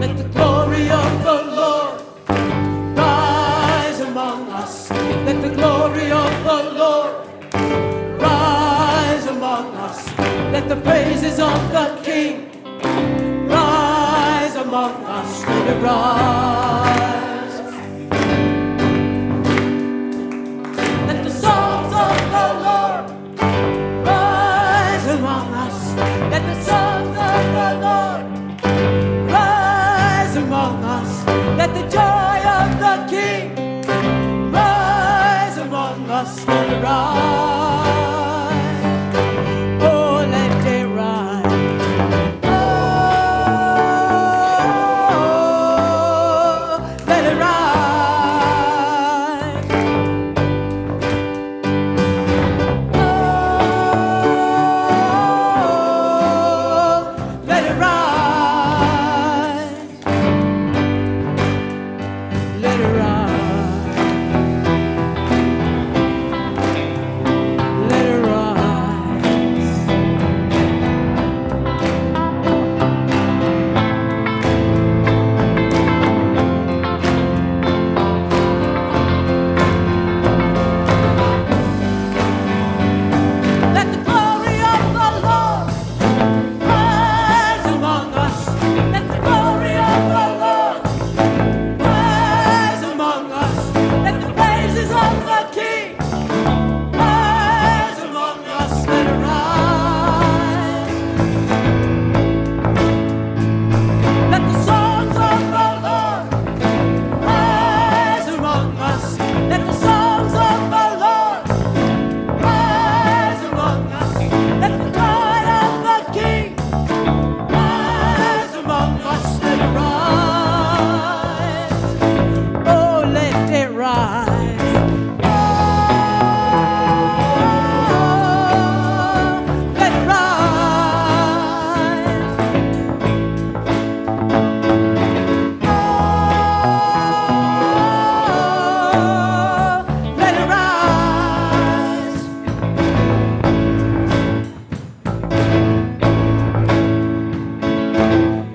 Let the glory of the Lord rise among us. Let the glory of the Lord rise among us. Let the praises of the King rise among us. Let it rise. Let the songs of the Lord rise among us. Let the songs of the Lord rise among us. Let the joy of the King rise among us. Let it rise. Oh, let it rise. Oh, let it rise. Oh, let it rise. Let it rise. Let it rise. Let the glory of the Lord rise among us. Let the glory of the Lord rise among us. Let the praises of the King rise among us. Let it rise. Let the songs of the Lord rise among us. Let the songs of the Lord rise among us. Let the joy of the King rise among us. Let it rise. Oh, let it rise. Oh, let it rise. Oh, let it rise.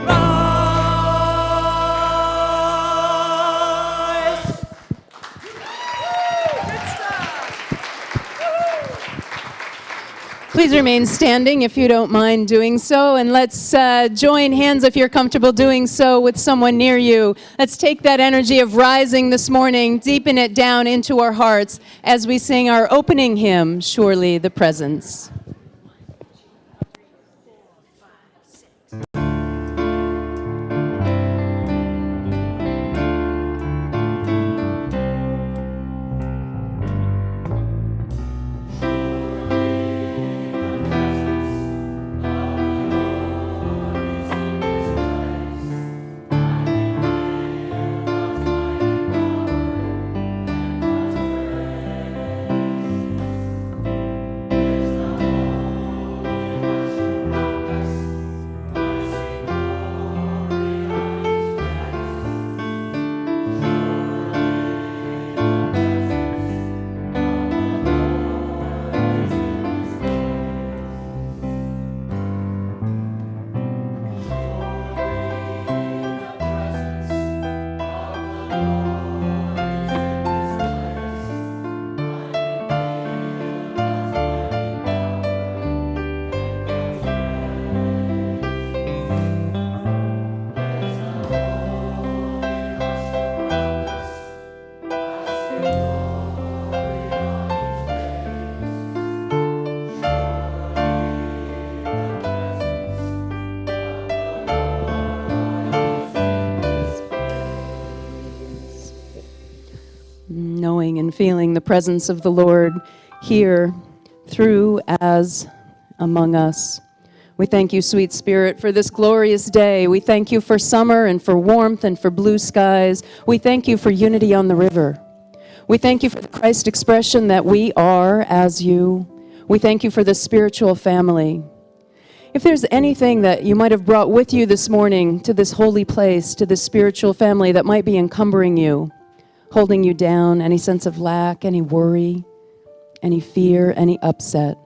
Rise. Please remain standing if you don't mind doing so, and let's join hands if you're comfortable doing so with someone near you. Let's take that energy of rising this morning, deepen it down into our hearts as we sing our opening hymn, Surely the Presence. Knowing and feeling the presence of the Lord here, through, as, among us. We thank you, sweet Spirit, for this glorious day. We thank you for summer and for warmth and for blue skies. We thank you for unity on the river. We thank you for the Christ expression that we are as you. We thank you for the spiritual family. If there's anything that you might have brought with you this morning to this holy place, to this spiritual family that might be encumbering you, holding you down, any sense of lack, any worry, any fear, any upset,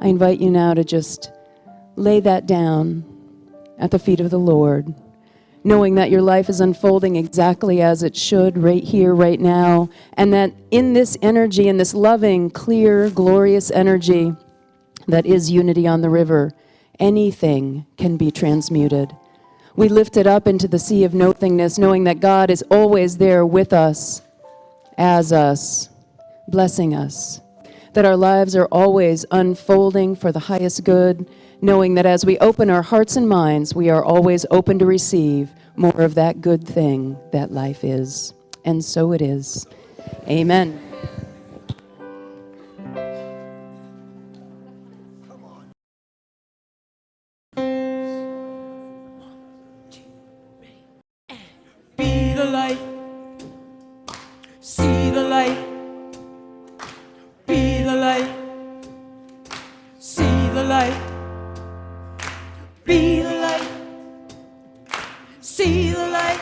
I invite you now to just lay that down at the feet of the Lord, knowing that your life is unfolding exactly as it should right here, right now, and that in this energy, in this loving, clear, glorious energy that is unity on the river, anything can be transmuted. We lift it up into the sea of nothingness, knowing that God is always there with us, as us, blessing us, that our lives are always unfolding for the highest good, knowing that as we open our hearts and minds, we are always open to receive more of that good thing that life is. And so it is. Amen. Be the light, see the light, be the light, see the light, be the light, see the light,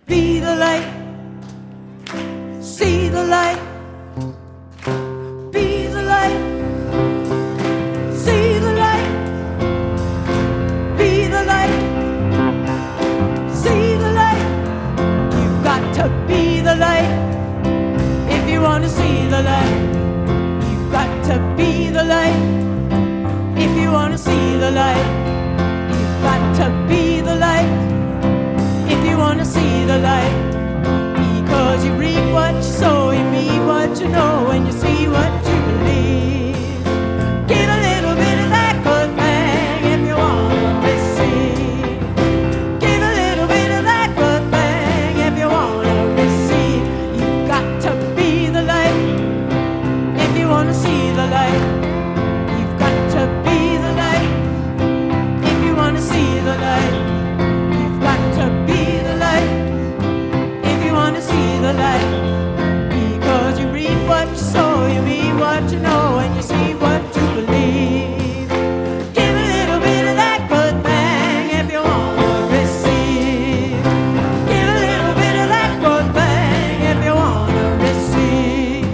be the light, see the light, be the light, see the light, be the light. See the light, you've got to be the light. If you want to see the light, you've got to be the light. If you want to see the light, you've got to be the light. If you want to see the light, because you reap what you sow, you meet what you know, and you see what you believe. Give a little bit of that good thing if you want to receive. See the light, you've got to be the light. If you want to see the light, you've got to be the light. If you want to see the light, because you reap what you sow, you meet what you know, and you see what you believe. Give a little bit of that good thing if you want to receive. Give a little bit of that good thing if you want to receive.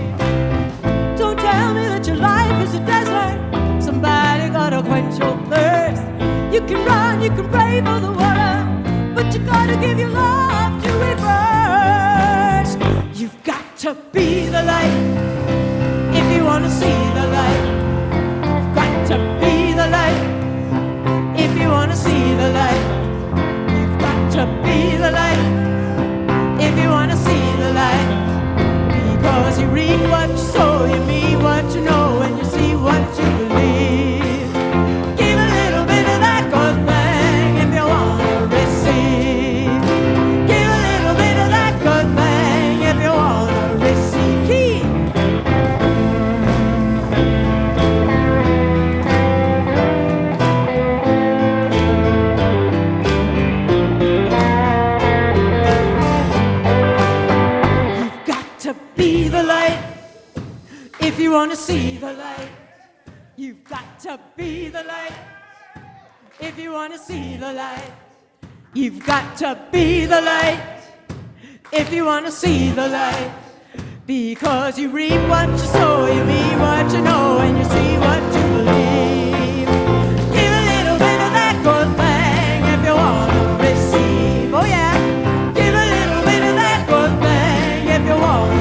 Don't tell me that your life is a desert. Somebody gotta quench your thirst. You can run, you can pray for the water, but you gotta give your love to it first. You've got to be the light. If you wanna see the light, you've got to be the light. If you wanna see the light, you've got to be the light. If you wanna see the light, because you reap what you sow, you meet what you know, and you see what you believe. Give a little bit of that good thing if you want to receive. Give a little bit of that good thing if you want to receive. Keep. You've got to be the light. If you want to see the light, you've got to be the light. If you want to see the light, you've got to be the light. If you want to see the light, because you reap what you sow, you meet what you know, and you see what you believe. Give a little bit of that good thing if you want to receive. Oh yeah, give a little bit of that good thing if you want to.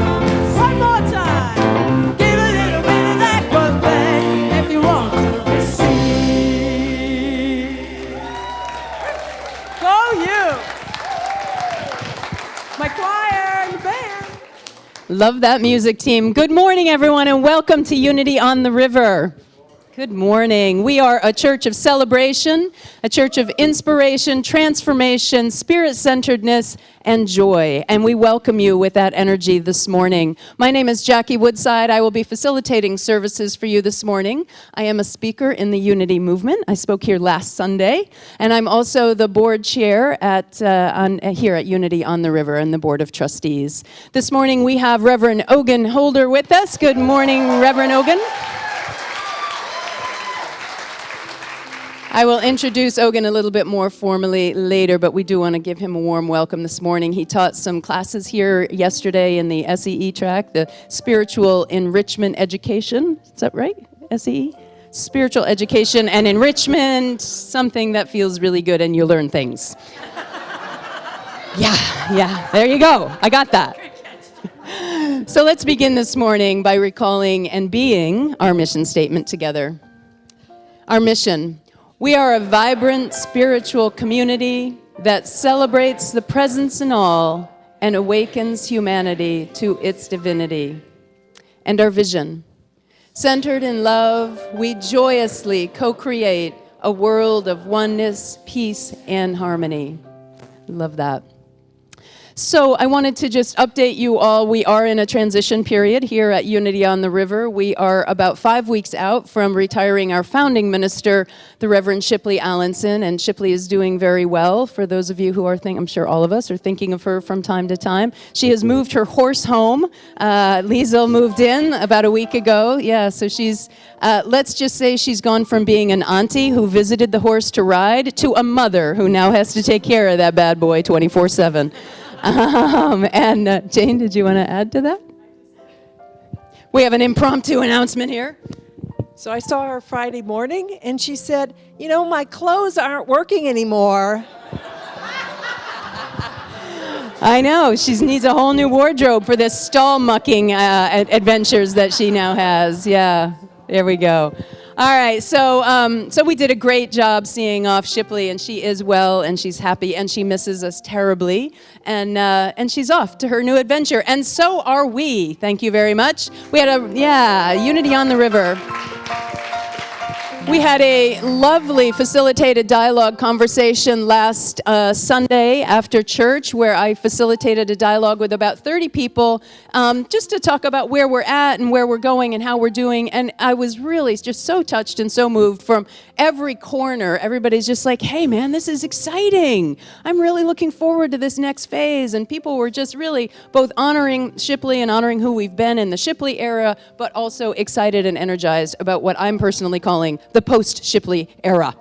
One more time. Give a little bit of that good thing if you want to receive. Go you. My choir and the band. Love that music, team. Good morning, everyone, and welcome to Unity on the River. Good morning. We are a church of celebration, a church of inspiration, transformation, spirit-centeredness, and joy. And we welcome you with that energy this morning. My name is Jackie Woodside. I will be facilitating services for you this morning. I am a speaker in the Unity movement. I spoke here last Sunday. And I'm also the board chair here at Unity on the River and the Board of Trustees. This morning we have Reverend Ogun Holder with us. Good morning, Reverend Ogun. I will introduce Ogun a little bit more formally later, but we do want to give him a warm welcome this morning. He taught some classes here yesterday in the SEE track, the Spiritual Enrichment Education. Is that right? SEE? spiritual education and enrichment, something that feels really good and you learn things. Yeah, there you go. I got that. So let's begin this morning by recalling and being our mission statement together. Our mission: we are a vibrant spiritual community that celebrates the presence in all and awakens humanity to its divinity. And our vision: centered in love, we joyously co-create a world of oneness, peace, and harmony. Love that. So I wanted to just update you all. We are in a transition period here at Unity on the River. We are about 5 weeks out from retiring our founding minister, the Reverend Shipley Allenson, and Shipley is doing very well. For those of you who are I'm sure all of us are thinking of her from time to time. She has moved her horse home. Liesel moved in about a week ago. Yeah, so she's, let's just say she's gone from being an auntie who visited the horse to ride to a mother who now has to take care of that bad boy 24/7. Jane, did you want to add to that? We have an impromptu announcement here. So I saw her Friday morning, and she said, "You know, my clothes aren't working anymore." I know, she needs a whole new wardrobe for this stall mucking adventures that she now has. Yeah, there we go. All right, so we did a great job seeing off Shipley, and she is well, and she's happy, and she misses us terribly, and she's off to her new adventure, and so are we. Thank you very much. We had Unity on the River. We had a lovely facilitated dialogue conversation last Sunday after church, where I facilitated a dialogue with about 30 people just to talk about where we're at and where we're going and how we're doing. And I was really just so touched and so moved from every corner. Everybody's just like, "Hey, man, this is exciting. I'm really looking forward to this next phase." And people were just really both honoring Shipley and honoring who we've been in the Shipley era, but also excited and energized about what I'm personally calling the post-Shipley era.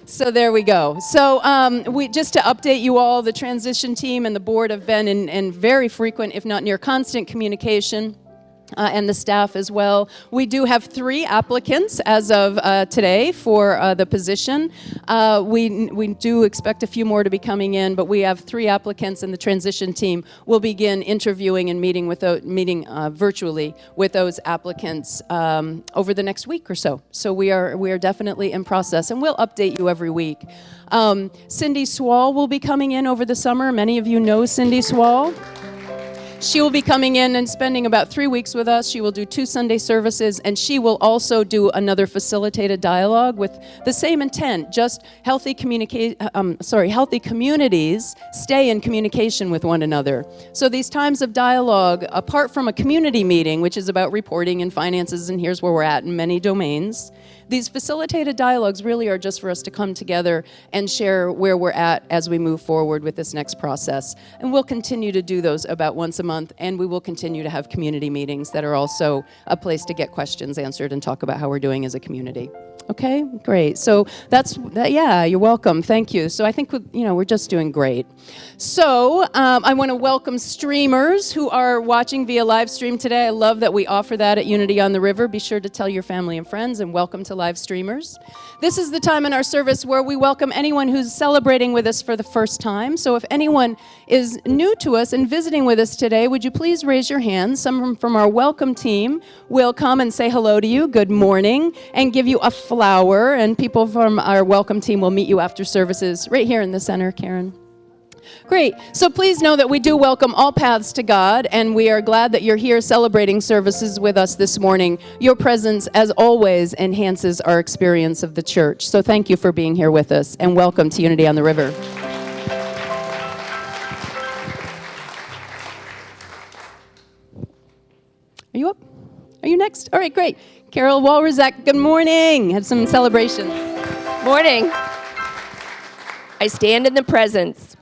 So there we go. So we just to update you all, the transition team and the board have been in very frequent, if not near constant communication. And the staff as well. We do have 3 applicants as of today for the position. We do expect a few more to be coming in, but we have 3 applicants, and the transition team will begin interviewing and meeting virtually with those applicants over the next week or so. So we are definitely in process, and we'll update you every week. Cindy Swall will be coming in over the summer. Many of you know Cindy Swall. She will be coming in and spending about 3 weeks with us. She will do 2 Sunday services, and she will also do another facilitated dialogue with the same intent, just healthy communities stay in communication with one another. So these times of dialogue, apart from a community meeting, which is about reporting and finances and here's where we're at in many domains, these facilitated dialogues really are just for us to come together and share where we're at as we move forward with this next process. And we'll continue to do those about once a month, and we will continue to have community meetings that are also a place to get questions answered and talk about how we're doing as a community. Okay, great. So yeah, you're welcome. Thank you. So I think, we're just doing great. So I want to welcome streamers who are watching via live stream today. I love that we offer that at Unity on the River. Be sure to tell your family and friends, and welcome to live streamers. This is the time in our service where we welcome anyone who's celebrating with us for the first time. So if anyone is new to us and visiting with us today, would you please raise your hand? Someone from our welcome team will come and say hello to you, good morning, and give you a flower, and people from our welcome team will meet you after services right here in the center, Karen. Great. So please know that we do welcome all paths to God, and we are glad that you're here celebrating services with us this morning. Your presence, as always, enhances our experience of the church. So thank you for being here with us, and welcome to Unity on the River. Are you up? Are you next? All right, great. Carol Walrazek, good morning. Have some celebrations. Morning. I stand in the presence.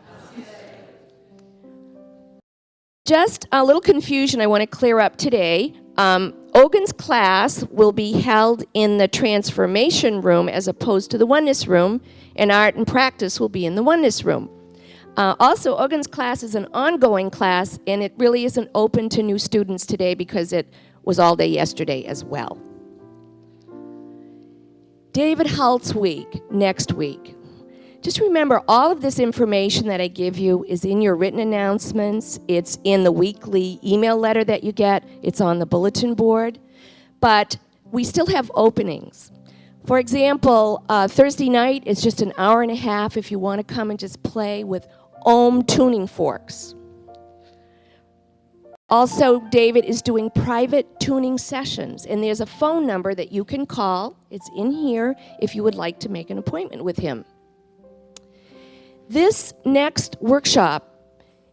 Just a little confusion I want to clear up today. Ogun's class will be held in the transformation room as opposed to the oneness room, and art and practice will be in the oneness room. Also, Ogun's class is an ongoing class, and it really isn't open to new students today because it was all day yesterday as well. David Halt's week, next week. Just remember, all of this information that I give you is in your written announcements. It's in the weekly email letter that you get. It's on the bulletin board. But we still have openings. For example, Thursday night is just an hour and a half if you want to come and just play with ohm tuning forks. Also, David is doing private tuning sessions, and there's a phone number that you can call. It's in here if you would like to make an appointment with him. This next workshop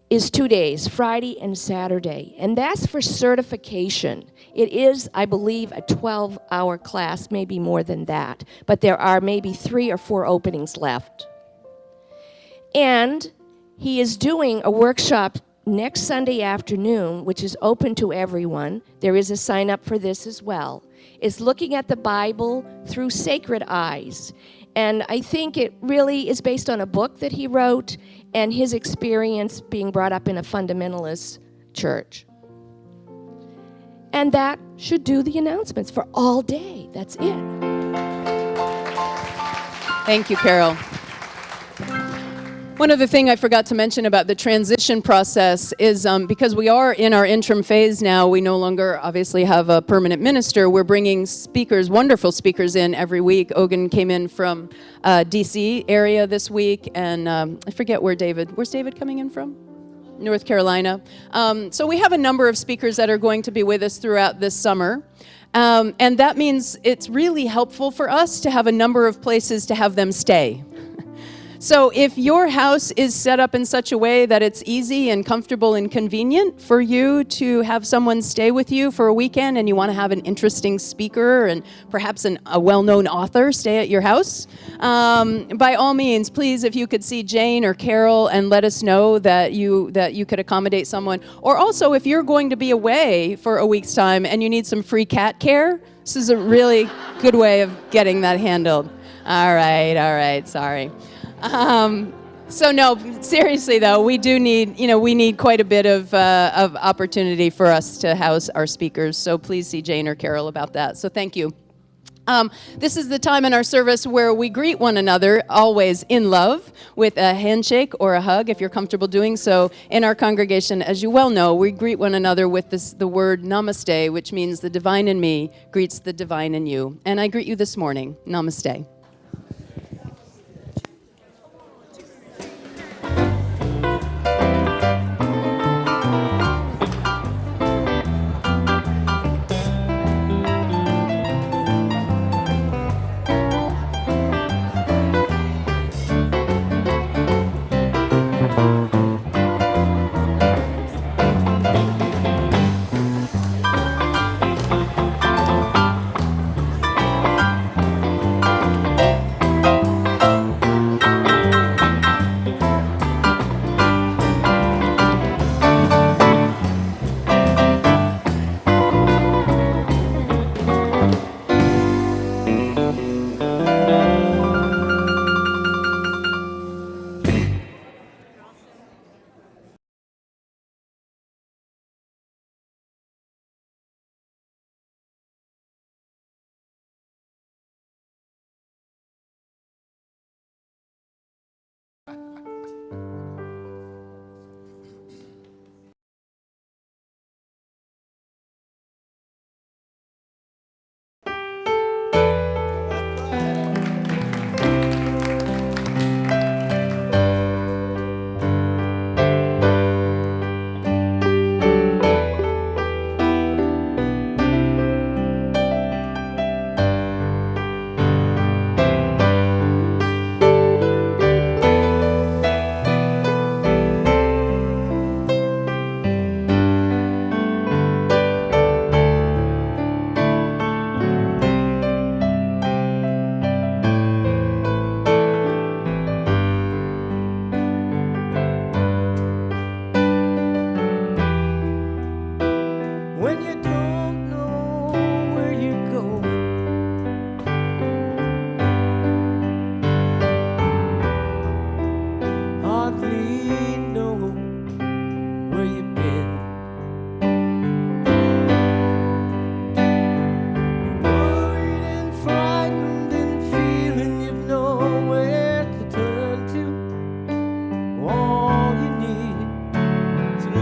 is 2 days, Friday and Saturday, and that's for certification. It is, I believe, a 12-hour class, maybe more than that, but there are maybe 3 or 4 openings left. And he is doing a workshop next Sunday afternoon, which is open to everyone. There is a sign up for this as well. It's looking at the Bible through sacred eyes. And I think it really is based on a book that he wrote and his experience being brought up in a fundamentalist church. And that should do the announcements for all day. That's it. Thank you, Carol. One other thing I forgot to mention about the transition process is because we are in our interim phase now, we no longer obviously have a permanent minister. We're bringing speakers, wonderful speakers in every week. Ogun came in from D.C. area this week, and I forget where's David coming in from? North Carolina. So we have a number of speakers that are going to be with us throughout this summer. And that means it's really helpful for us to have a number of places to have them stay. So if your house is set up in such a way that it's easy and comfortable and convenient for you to have someone stay with you for a weekend, and you want to have an interesting speaker and perhaps a well-known author stay at your house, by all means, please, if you could see Jane or Carol and let us know that you could accommodate someone. Or also, if you're going to be away for a week's time and you need some free cat care, this is a really good way of getting that handled. All right, sorry. So no, seriously though, we do need, we need quite a bit of opportunity for us to house our speakers. So please see Jane or Carol about that. So thank you. This is the time in our service where we greet one another, always in love, with a handshake or a hug, if you're comfortable doing so. In our congregation, as you well know, we greet one another with the word namaste, which means the divine in me greets the divine in you. And I greet you this morning. Namaste.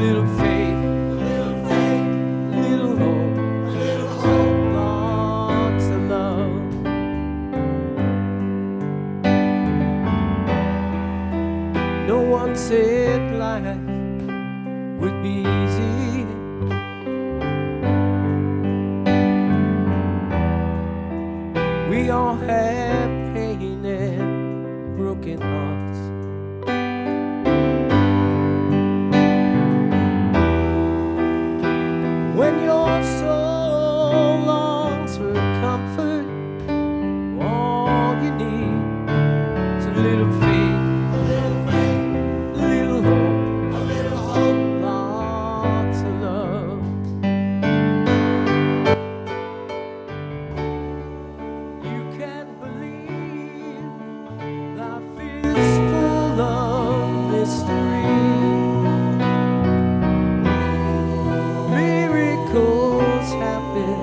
little faith, little hope, lots of love. No one said life would be easy. We all have pain and broken hearts. When your soul longs for comfort, all you need is a little faith, little hope, lots of love. You can't believe life is full of mystery. Miracles happen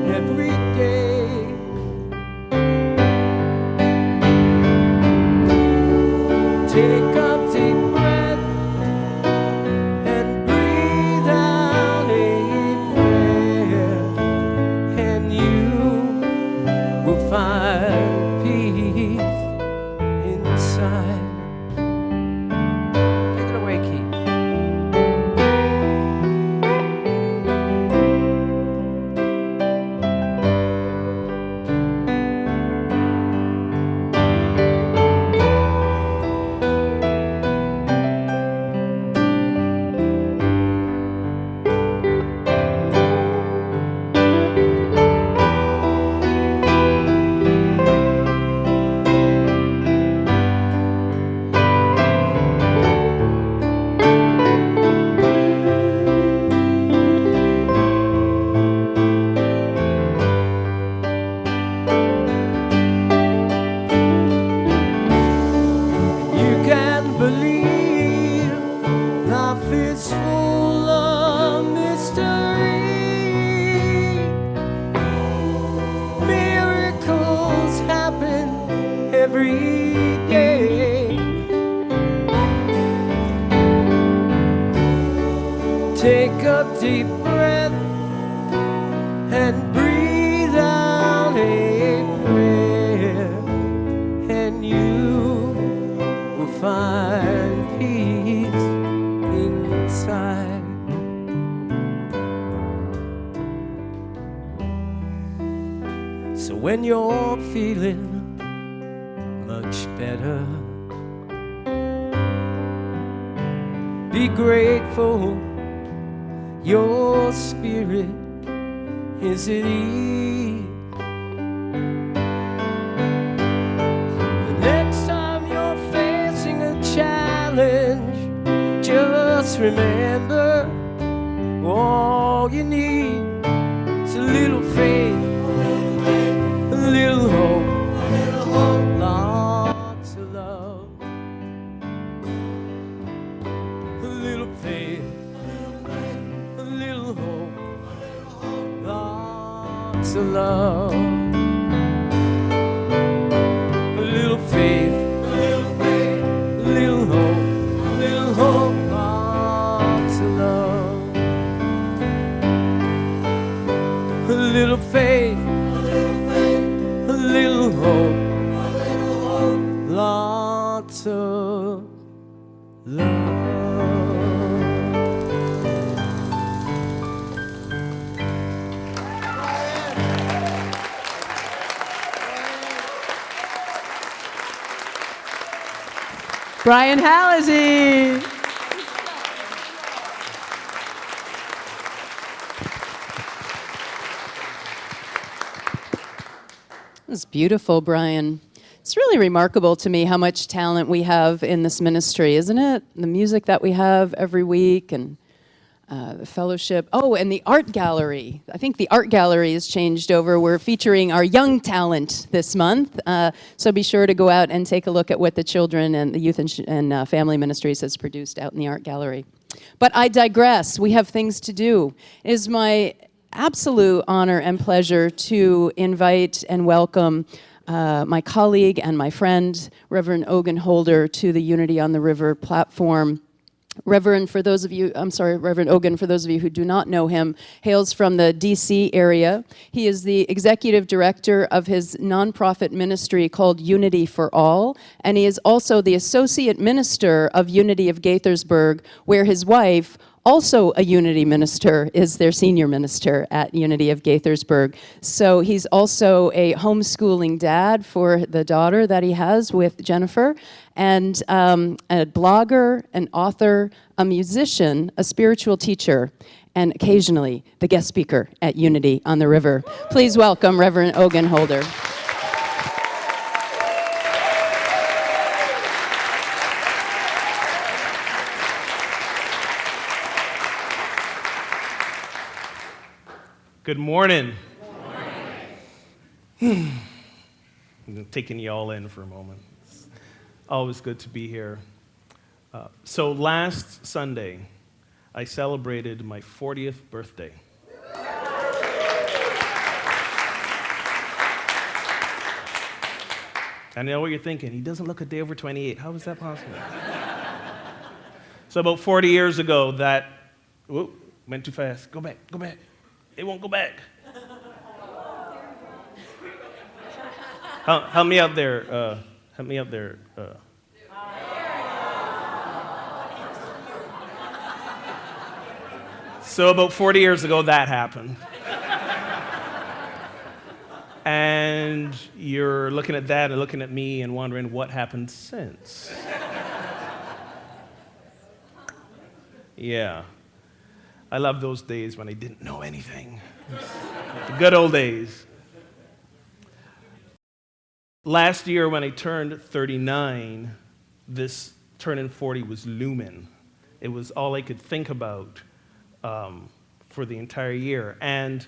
every day. Take a deep breath and breathe out a prayer, and you will find peace inside. Take it away, Keith. You can't believe life is full of mystery. Miracles happen every day. Take a deep breath and breathe out a prayer, and you will find peace inside. So when you're feeling much better, be grateful your spirit is at ease. The next time you're facing a challenge, just remember all you need is a little faith, a little hope, lots of love. A little faith, a little hope, lots of love. A little faith, a little hope, lots of love. A little faith, a little hope, lots of love. Brian Hallizy. It's beautiful, Brian. It's really remarkable to me how much talent we have in this ministry, isn't it? The music that we have every week, and the fellowship. Oh, and the art gallery. I think the art gallery has changed over. We're featuring our young talent this month. So be sure to go out and take a look at what the children and the youth and family ministries has produced out in the art gallery. But I digress. We have things to do. It is my absolute honor and pleasure to invite and welcome my colleague and my friend, Reverend Ogun Holder, to the Unity on the River platform. Reverend Ogun, for those of you who do not know him, hails from the DC area. He is the executive director of his nonprofit ministry called Unity for All, and he is also the associate minister of Unity of Gaithersburg, where his wife, also a Unity minister, is their senior minister at Unity of Gaithersburg. So he's also a homeschooling dad for the daughter that he has with Jennifer, and a blogger, an author, a musician, a spiritual teacher, and occasionally the guest speaker at Unity on the River. Please welcome Reverend Ogun Holder. Good morning. I'm taking you all in for a moment. It's always good to be here. So last Sunday, I celebrated my 40th birthday. I know what you're thinking. He doesn't look a day over 28. How is that possible? So about 40 years ago, went too fast. Go back. It won't go back. Help me out there. So about 40 years ago, that happened. And you're looking at that and looking at me and wondering what happened since. Yeah. I love those days when I didn't know anything. The good old days. Last year when I turned 39, this turning 40 was looming. It was all I could think about for the entire year. And,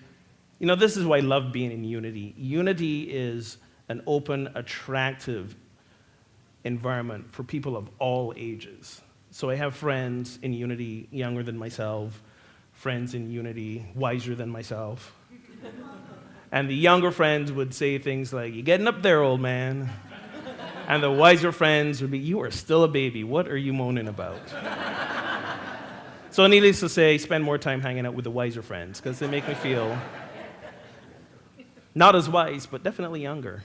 this is why I love being in Unity. Unity is an open, attractive environment for people of all ages. So I have friends in Unity younger than myself, friends in Unity wiser than myself. And the younger friends would say things like, "You're getting up there, old man." And the wiser friends would be, "You are still a baby. What are you moaning about?" So needless to say, I spend more time hanging out with the wiser friends because they make me feel not as wise, but definitely younger.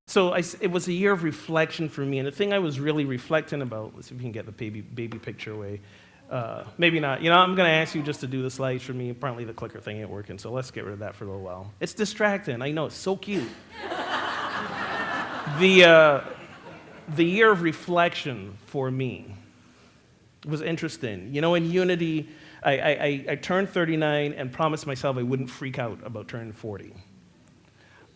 So it was a year of reflection for me, and the thing I was really reflecting about, let's see if we can get the baby picture away. Maybe not. I'm going to ask you just to do the slides for me. Apparently the clicker thing ain't working, so let's get rid of that for a little while. It's distracting. I know, it's so cute. The year of reflection for me was interesting. In Unity, I turned 39 and promised myself I wouldn't freak out about turning 40.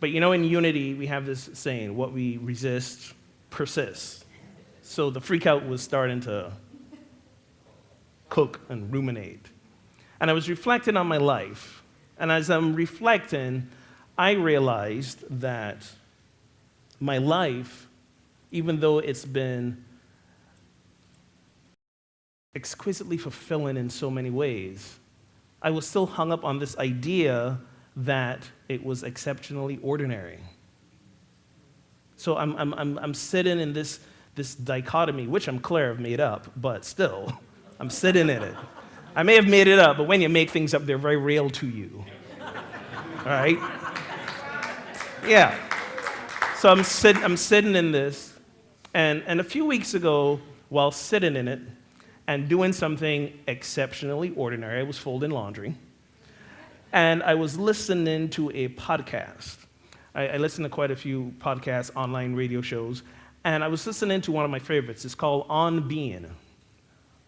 But in Unity, we have this saying, what we resist persists. So the freak out was starting to cook and ruminate. And I was reflecting on my life. And as I'm reflecting, I realized that my life, even though it's been exquisitely fulfilling in so many ways, I was still hung up on this idea that it was exceptionally ordinary. So I'm sitting in this dichotomy, which I'm clear I've made up, but still, I'm sitting in it. I may have made it up, but when you make things up, they're very real to you. All right? Yeah. So I'm sitting in this, and a few weeks ago, while sitting in it and doing something exceptionally ordinary, I was folding laundry, and I was listening to a podcast. I listen to quite a few podcasts, online radio shows, and I was listening to one of my favorites. It's called On Being.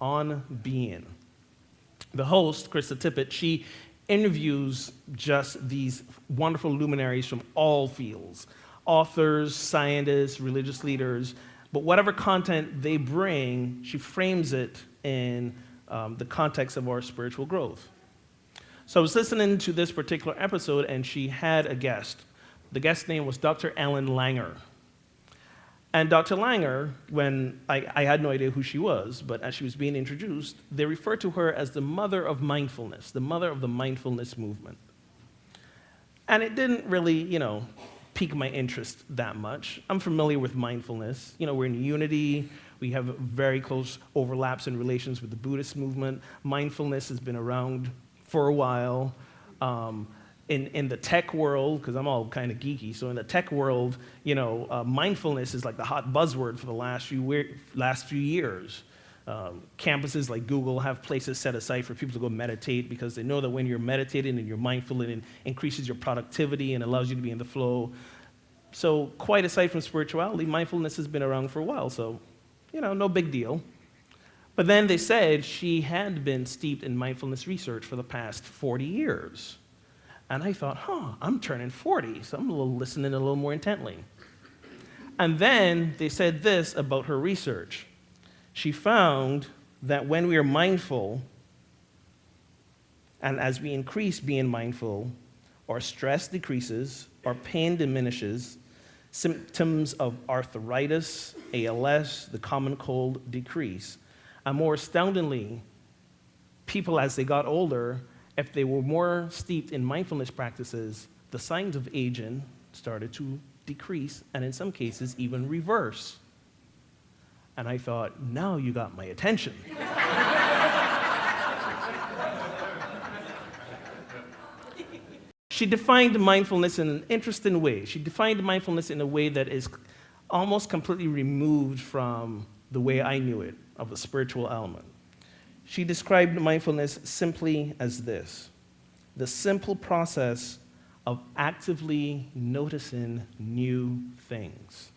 On Being. The host, Krista Tippett, she interviews just these wonderful luminaries from all fields, authors, scientists, religious leaders, but whatever content they bring, she frames it in the context of our spiritual growth. So I was listening to this particular episode, and she had a guest. The guest's name was Dr. Ellen Langer. And Dr. Langer, when I had no idea who she was, but as she was being introduced, they referred to her as the mother of mindfulness, the mother of the mindfulness movement. And it didn't really, pique my interest that much. I'm familiar with mindfulness. We're in Unity, We have very close overlaps and relations with the Buddhist movement. Mindfulness has been around for a while. In the tech world, because I'm all kind of geeky, so in the tech world, mindfulness is like the hot buzzword for the last few years. Campuses like Google have places set aside for people to go meditate because they know that when you're meditating and you're mindful, it increases your productivity and allows you to be in the flow. So quite aside from spirituality, mindfulness has been around for a while, so, no big deal. But then they said she had been steeped in mindfulness research for the past 40 years. And I thought, I'm turning 40, so I'm listening a little more intently. And then they said this about her research. She found that when we are mindful, and as we increase being mindful, our stress decreases, our pain diminishes, symptoms of arthritis, ALS, the common cold decrease. And more astoundingly, people as they got older, if they were more steeped in mindfulness practices, the signs of aging started to decrease, and in some cases, even reverse. And I thought, now you got my attention. She defined mindfulness in an interesting way. She defined mindfulness in a way that is almost completely removed from the way I knew it, of the spiritual element. She described mindfulness simply as this: the simple process of actively noticing new things.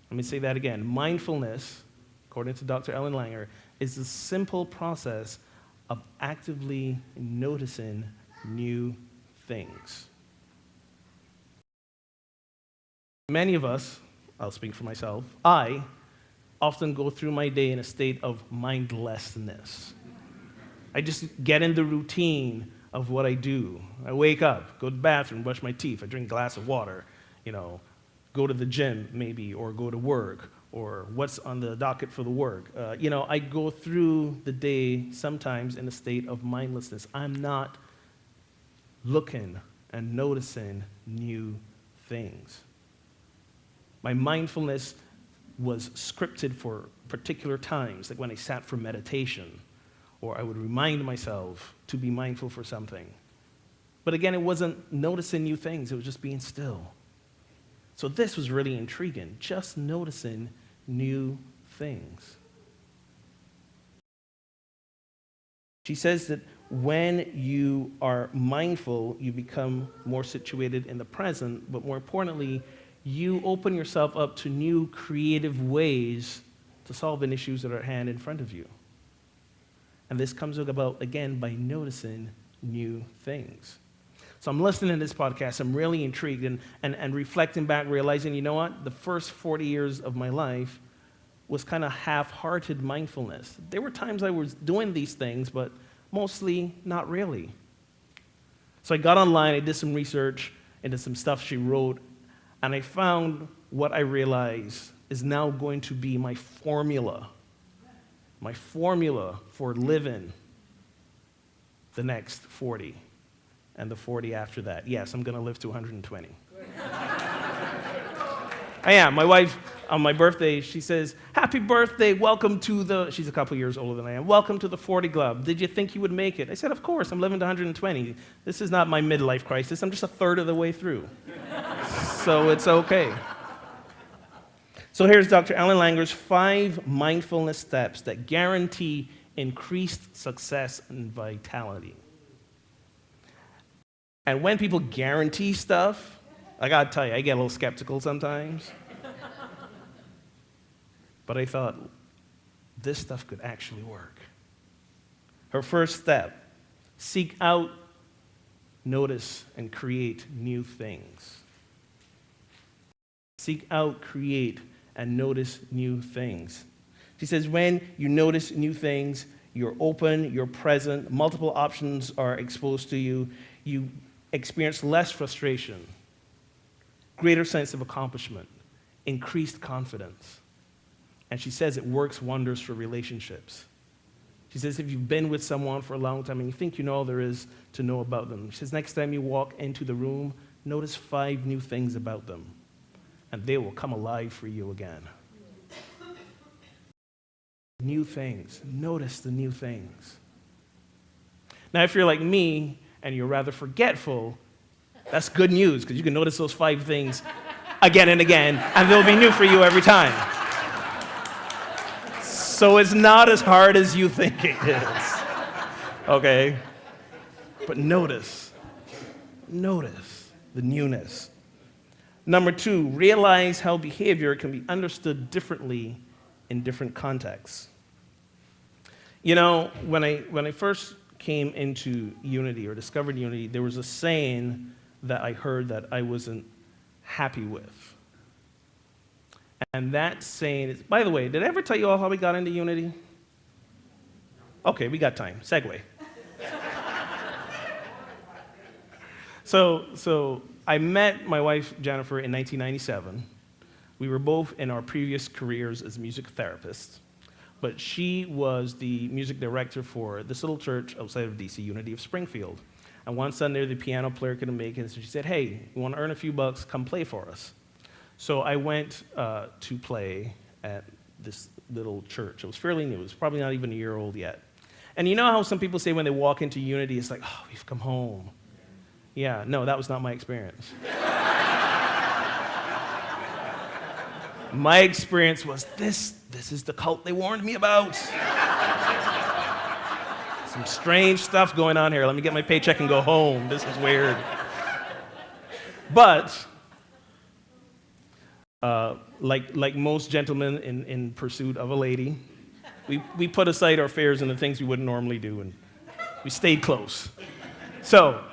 Let me say that again. Mindfulness, according to Dr. Ellen Langer, is the simple process of actively noticing new things. Many of us, I'll speak for myself, I often go through my day in a state of mindlessness. I just get in the routine of what I do. I wake up, go to the bathroom, brush my teeth, I drink a glass of water, go to the gym maybe, or go to work, or what's on the docket for the work. I go through the day sometimes in a state of mindlessness. I'm not looking and noticing new things. My mindfulness was scripted for particular times, like when I sat for meditation, or I would remind myself to be mindful for something. But again, it wasn't noticing new things, it was just being still. So this was really intriguing, just noticing new things. She says that when you are mindful, you become more situated in the present, but more importantly, you open yourself up to new creative ways to solve an issues that are at hand in front of you. And this comes about, again, by noticing new things. So I'm listening to this podcast, I'm really intrigued, and reflecting back, realizing, the first 40 years of my life was kind of half-hearted mindfulness. There were times I was doing these things, but mostly not really. So I got online, I did some research into some stuff she wrote, and I found what I realized is now going to be my formula for living the next 40 and the 40 after that. Yes, I'm going to live to 120. I am. My wife, on my birthday, she says, "Happy birthday, welcome to she's a couple years older than I am, welcome to the 40 Club. Did you think you would make it?" I said, "Of course, I'm living to 120. This is not my midlife crisis. I'm just a third of the way through." So it's okay. So here's Dr. Ellen Langer's 5 mindfulness steps that guarantee increased success and vitality. And when people guarantee stuff, I gotta tell you, I get a little skeptical sometimes. But I thought, this stuff could actually work. Her first step: seek out, notice, and create new things. Seek out, create, and notice new things. She says, when you notice new things, you're open, you're present, multiple options are exposed to you, you experience less frustration, greater sense of accomplishment, increased confidence. And she says it works wonders for relationships. She says if you've been with someone for a long time and you think you know all there is to know about them, she says next time you walk into the room, notice 5 new things about them, and they will come alive for you again. New things. Notice the new things. Now, if you're like me and you're rather forgetful, that's good news because you can notice those 5 things again and again, and they'll be new for you every time. So it's not as hard as you think it is. Okay? But notice the newness. Number 2, realize how behavior can be understood differently in different contexts. You know, when I first came into unity or discovered unity, there was a saying that I heard that I wasn't happy with. And that saying is, by the way, did I ever tell you all how we got into unity? Okay, we got time. Segue. So I met my wife, Jennifer, in 1997. We were both in our previous careers as music therapists, but she was the music director for this little church outside of DC, Unity of Springfield. And one Sunday, the piano player couldn't make it, so she said, hey, you want to earn a few bucks? Come play for us. So I went to play at this little church. It was fairly new. It was probably not even a year old yet. And you know how some people say when they walk into Unity, it's like, oh, we've come home. Yeah, no, that was not my experience. My experience was, this is the cult they warned me about. Some strange stuff going on here. Let me get my paycheck and go home. This is weird. But, like most gentlemen in pursuit of a lady, we put aside our fears and the things we wouldn't normally do, and we stayed close. So,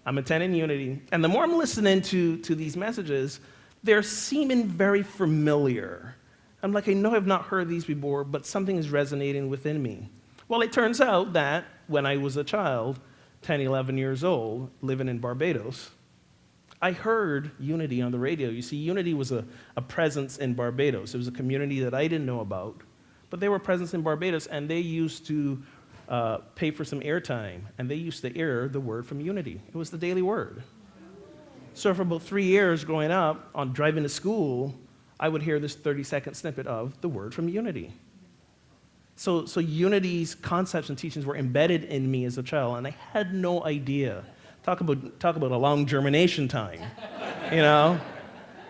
I'm attending Unity, and the more I'm listening to these messages, they're seeming very familiar. I'm like, I know I've not heard these before, but something is resonating within me. Well, it turns out that when I was a child, 10, 11 years old, living in Barbados, I heard Unity on the radio. You see, Unity was a presence in Barbados. It was a community that I didn't know about, but they were a presence in Barbados, and they used to pay for some airtime, and they used to air the word from Unity. It was the daily word. So for about 3 years growing up, on driving to school, I would hear this 30-second snippet of the word from Unity. So Unity's concepts and teachings were embedded in me as a child, and I had no idea. Talk about a long germination time, you know?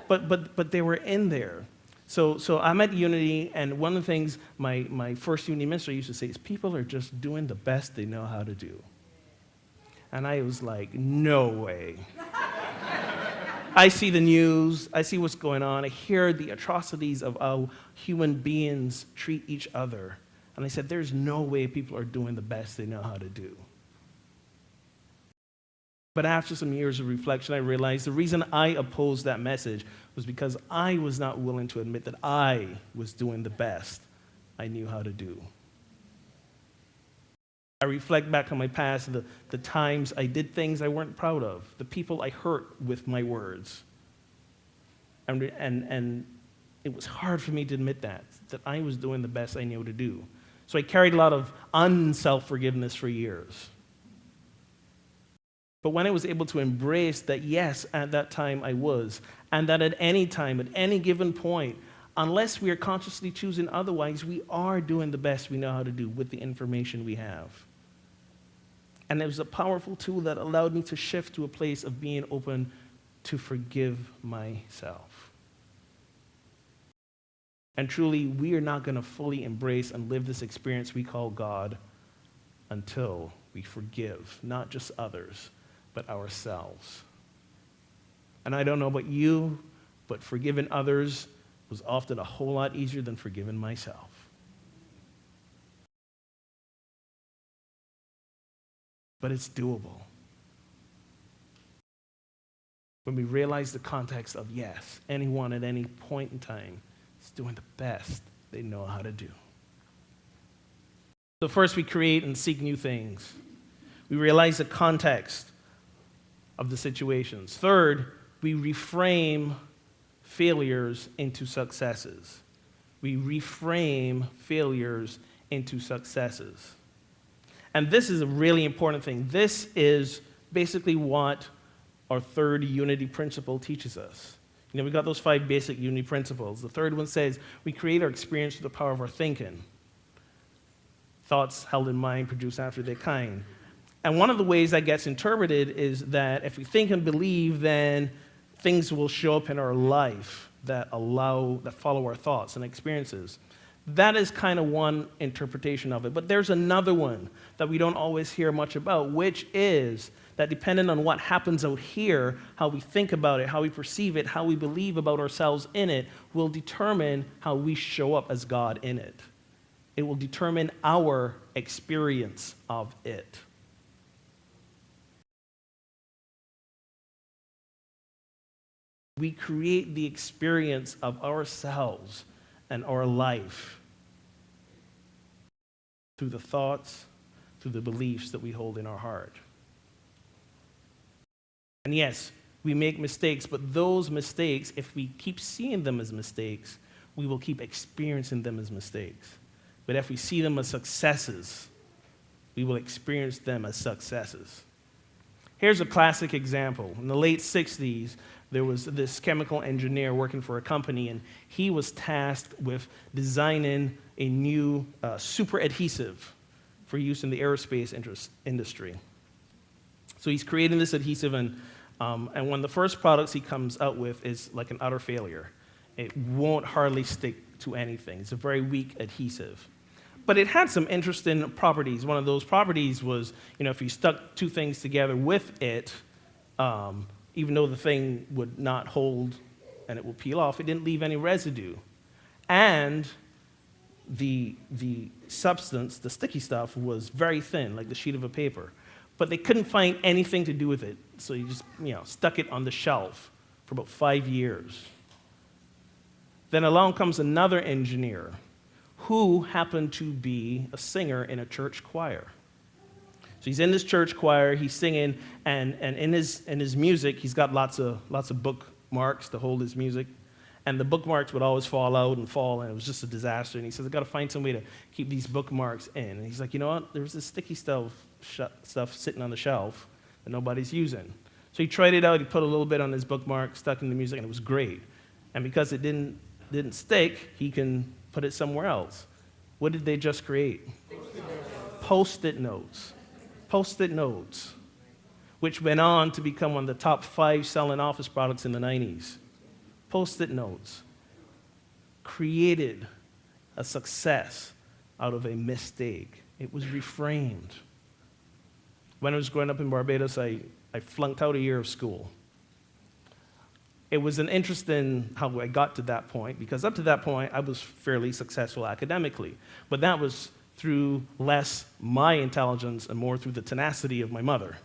But they were in there. So I'm at Unity, and one of the things my first Unity minister used to say is, people are just doing the best they know how to do. And I was like, no way. I see the news, I see what's going on, I hear the atrocities of how human beings treat each other. And I said, there's no way people are doing the best they know how to do. But after some years of reflection, I realized the reason I opposed that message was because I was not willing to admit that I was doing the best I knew how to do. I reflect back on my past, the times I did things I weren't proud of, the people I hurt with my words. And it was hard for me to admit that I was doing the best I knew to do. So I carried a lot of unself-forgiveness for years. But when I was able to embrace that, yes, at that time I was, and that at any time, at any given point, unless we are consciously choosing otherwise, we are doing the best we know how to do with the information we have. And it was a powerful tool that allowed me to shift to a place of being open to forgive myself. And truly, we are not going to fully embrace and live this experience we call God until we forgive, not just others, but ourselves. And I don't know about you, but forgiving others was often a whole lot easier than forgiving myself. But it's doable. When we realize the context of, yes, anyone at any point in time is doing the best they know how to do. So first, we create and seek new things. We realize the context of the situations. Third, we reframe failures into successes. We reframe failures into successes. And this is a really important thing. This is basically what our third unity principle teaches us. You know, we got those 5 basic unity principles. The third one says we create our experience through the power of our thinking. Thoughts held in mind produce after their kind. And one of the ways that gets interpreted is that if we think and believe, then things will show up in our life that follow our thoughts and experiences. That is kind of one interpretation of it. But there's another one that we don't always hear much about, which is that depending on what happens out here, how we think about it, how we perceive it, how we believe about ourselves in it, will determine how we show up as God in it. It will determine our experience of it. We create the experience of ourselves and our life through the thoughts, through the beliefs that we hold in our heart. And yes, we make mistakes, but those mistakes, if we keep seeing them as mistakes, we will keep experiencing them as mistakes. But if we see them as successes, we will experience them as successes. Here's a classic example. In the late 60s, there was this chemical engineer working for a company, and he was tasked with designing a new super adhesive for use in the aerospace industry. So he's creating this adhesive, and one of the first products he comes out with is like an utter failure. It won't hardly stick to anything. It's a very weak adhesive. But it had some interesting properties. One of those properties was, if you stuck two things together with it, even though the thing would not hold and it would peel off, it didn't leave any residue. And the substance, the sticky stuff, was very thin, like the sheet of a paper. But they couldn't find anything to do with it, so you just stuck it on the shelf for about 5 years. Then along comes another engineer who happened to be a singer in a church choir. So he's in this church choir, he's singing, and in his music, he's got lots of bookmarks to hold his music. And the bookmarks would always fall out and fall, and it was just a disaster. And he says, I've got to find some way to keep these bookmarks in. And he's like, you know what? There was this sticky stuff sitting on the shelf that nobody's using. So he tried it out, he put a little bit on his bookmark, stuck in the music, and it was great. And because it didn't stick, he can put it somewhere else. What did they just create? Post-it notes. Post-it notes, which went on to become one of the top 5 selling office products in the 90s. Post-it notes created a success out of a mistake. It was reframed. When I was growing up in Barbados, I flunked out a year of school. It was an interesting how I got to that point, because up to that point, I was fairly successful academically. But that was through less my intelligence and more through the tenacity of my mother,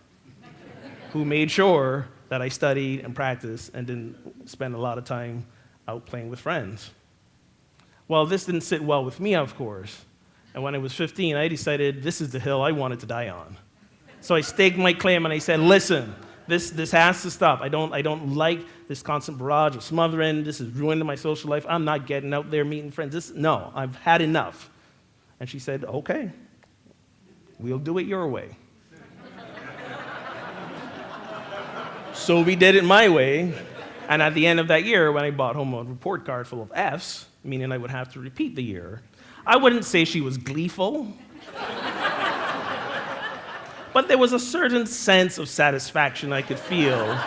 who made sure that I studied and practiced and didn't spend a lot of time out playing with friends. Well, this didn't sit well with me, of course. And when I was 15, I decided this is the hill I wanted to die on. So I staked my claim and I said, listen, this has to stop. I don't like this constant barrage of smothering. This is ruining my social life. I'm not getting out there meeting friends. No, I've had enough. And she said, okay, we'll do it your way. So we did it my way. And at the end of that year, when I brought home a report card full of Fs, meaning I would have to repeat the year, I wouldn't say she was gleeful. But there was a certain sense of satisfaction I could feel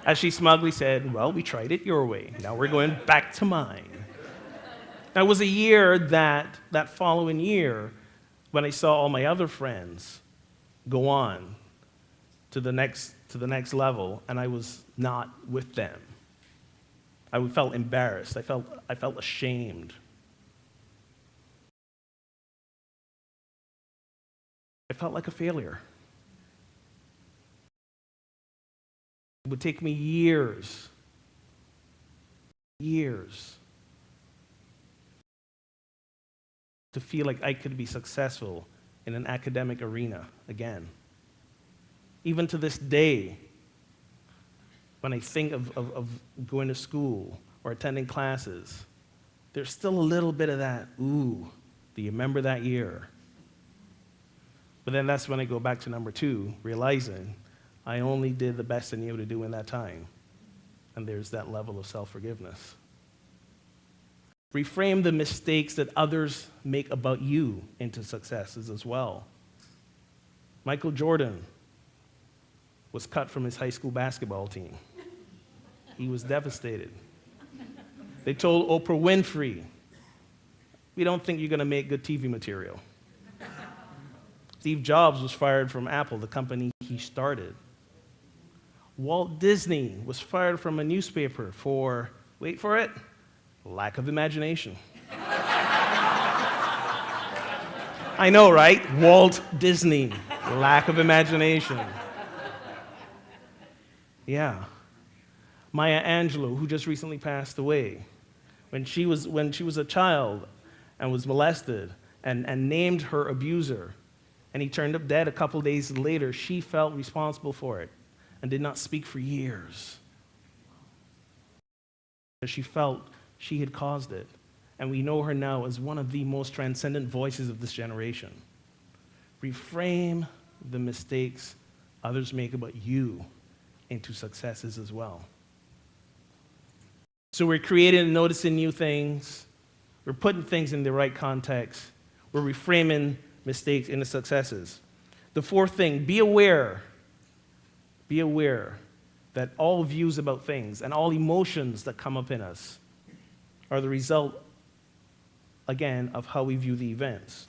as she smugly said, well, we tried it your way. Now we're going back to mine. Now, it was a year that following year, when I saw all my other friends go on to the next level, and I was not with them. I felt embarrassed. I felt ashamed. I felt like a failure. It would take me years to feel like I could be successful in an academic arena again. Even to this day, when I think of going to school or attending classes, there's still a little bit of that, ooh, do you remember that year? But then that's when I go back to number 2, realizing I only did the best I knew to do in that time. And there's that level of self-forgiveness. Reframe the mistakes that others make about you into successes as well. Michael Jordan was cut from his high school basketball team. He was devastated. They told Oprah Winfrey, "We don't think you're going to make good TV material." Steve Jobs was fired from Apple, the company he started. Walt Disney was fired from a newspaper for, wait for it, lack of imagination. I know, right? Walt Disney, lack of imagination. Yeah. Maya Angelou, who just recently passed away, when she was a child and was molested and named her abuser, and he turned up dead a couple days later, she felt responsible for it and did not speak for years. She felt she had caused it. And we know her now as one of the most transcendent voices of this generation. Reframe the mistakes others make about you into successes as well. So we're creating and noticing new things. We're putting things in the right context. We're reframing mistakes into successes. The fourth thing, be aware. Be aware that all views about things and all emotions that come up in us are the result, again, of how we view the events.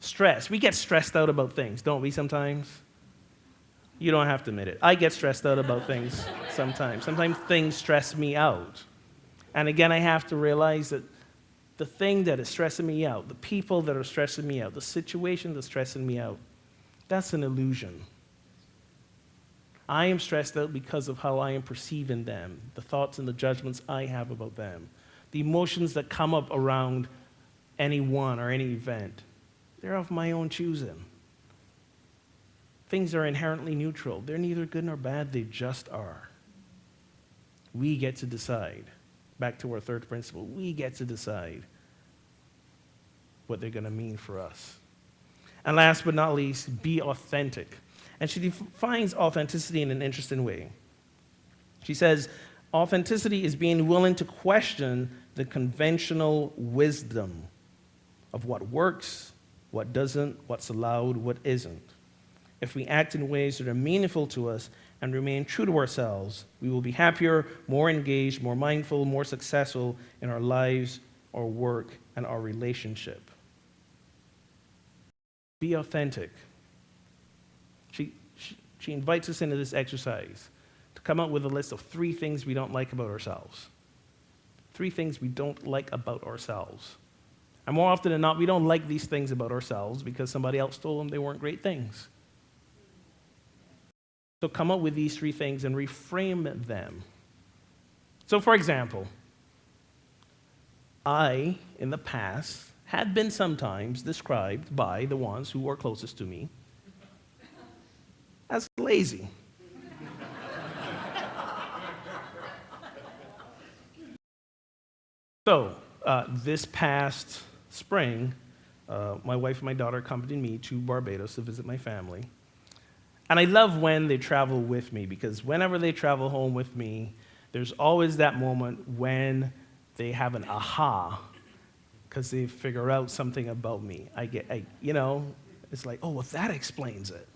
Stress. We get stressed out about things, don't we, sometimes? You don't have to admit it. I get stressed out about things sometimes. Sometimes things stress me out. And again, I have to realize that the thing that is stressing me out, the people that are stressing me out, the situation that's stressing me out, that's an illusion. I am stressed out because of how I am perceiving them, the thoughts and the judgments I have about them, the emotions that come up around anyone or any event. They're of my own choosing. Things are inherently neutral. They're neither good nor bad, they just are. We get to decide. Back to our third principle, we get to decide what they're going to mean for us. And last but not least, be authentic. And she defines authenticity in an interesting way. She says, authenticity is being willing to question the conventional wisdom of what works, what doesn't, what's allowed, what isn't. If we act in ways that are meaningful to us and remain true to ourselves, we will be happier, more engaged, more mindful, more successful in our lives, our work, and our relationship. Be authentic. She invites us into this exercise to come up with a list of 3 things we don't like about ourselves. 3 things we don't like about ourselves. And more often than not, we don't like these things about ourselves because somebody else told them they weren't great things. So come up with these 3 things and reframe them. So for example, I, in the past, had been sometimes described by the ones who were closest to me as lazy. So this past spring, my wife and my daughter accompanied me to Barbados to visit my family. And I love when they travel with me because whenever they travel home with me, there's always that moment when they have an aha because they figure out something about me. It's like, oh, well, that explains it.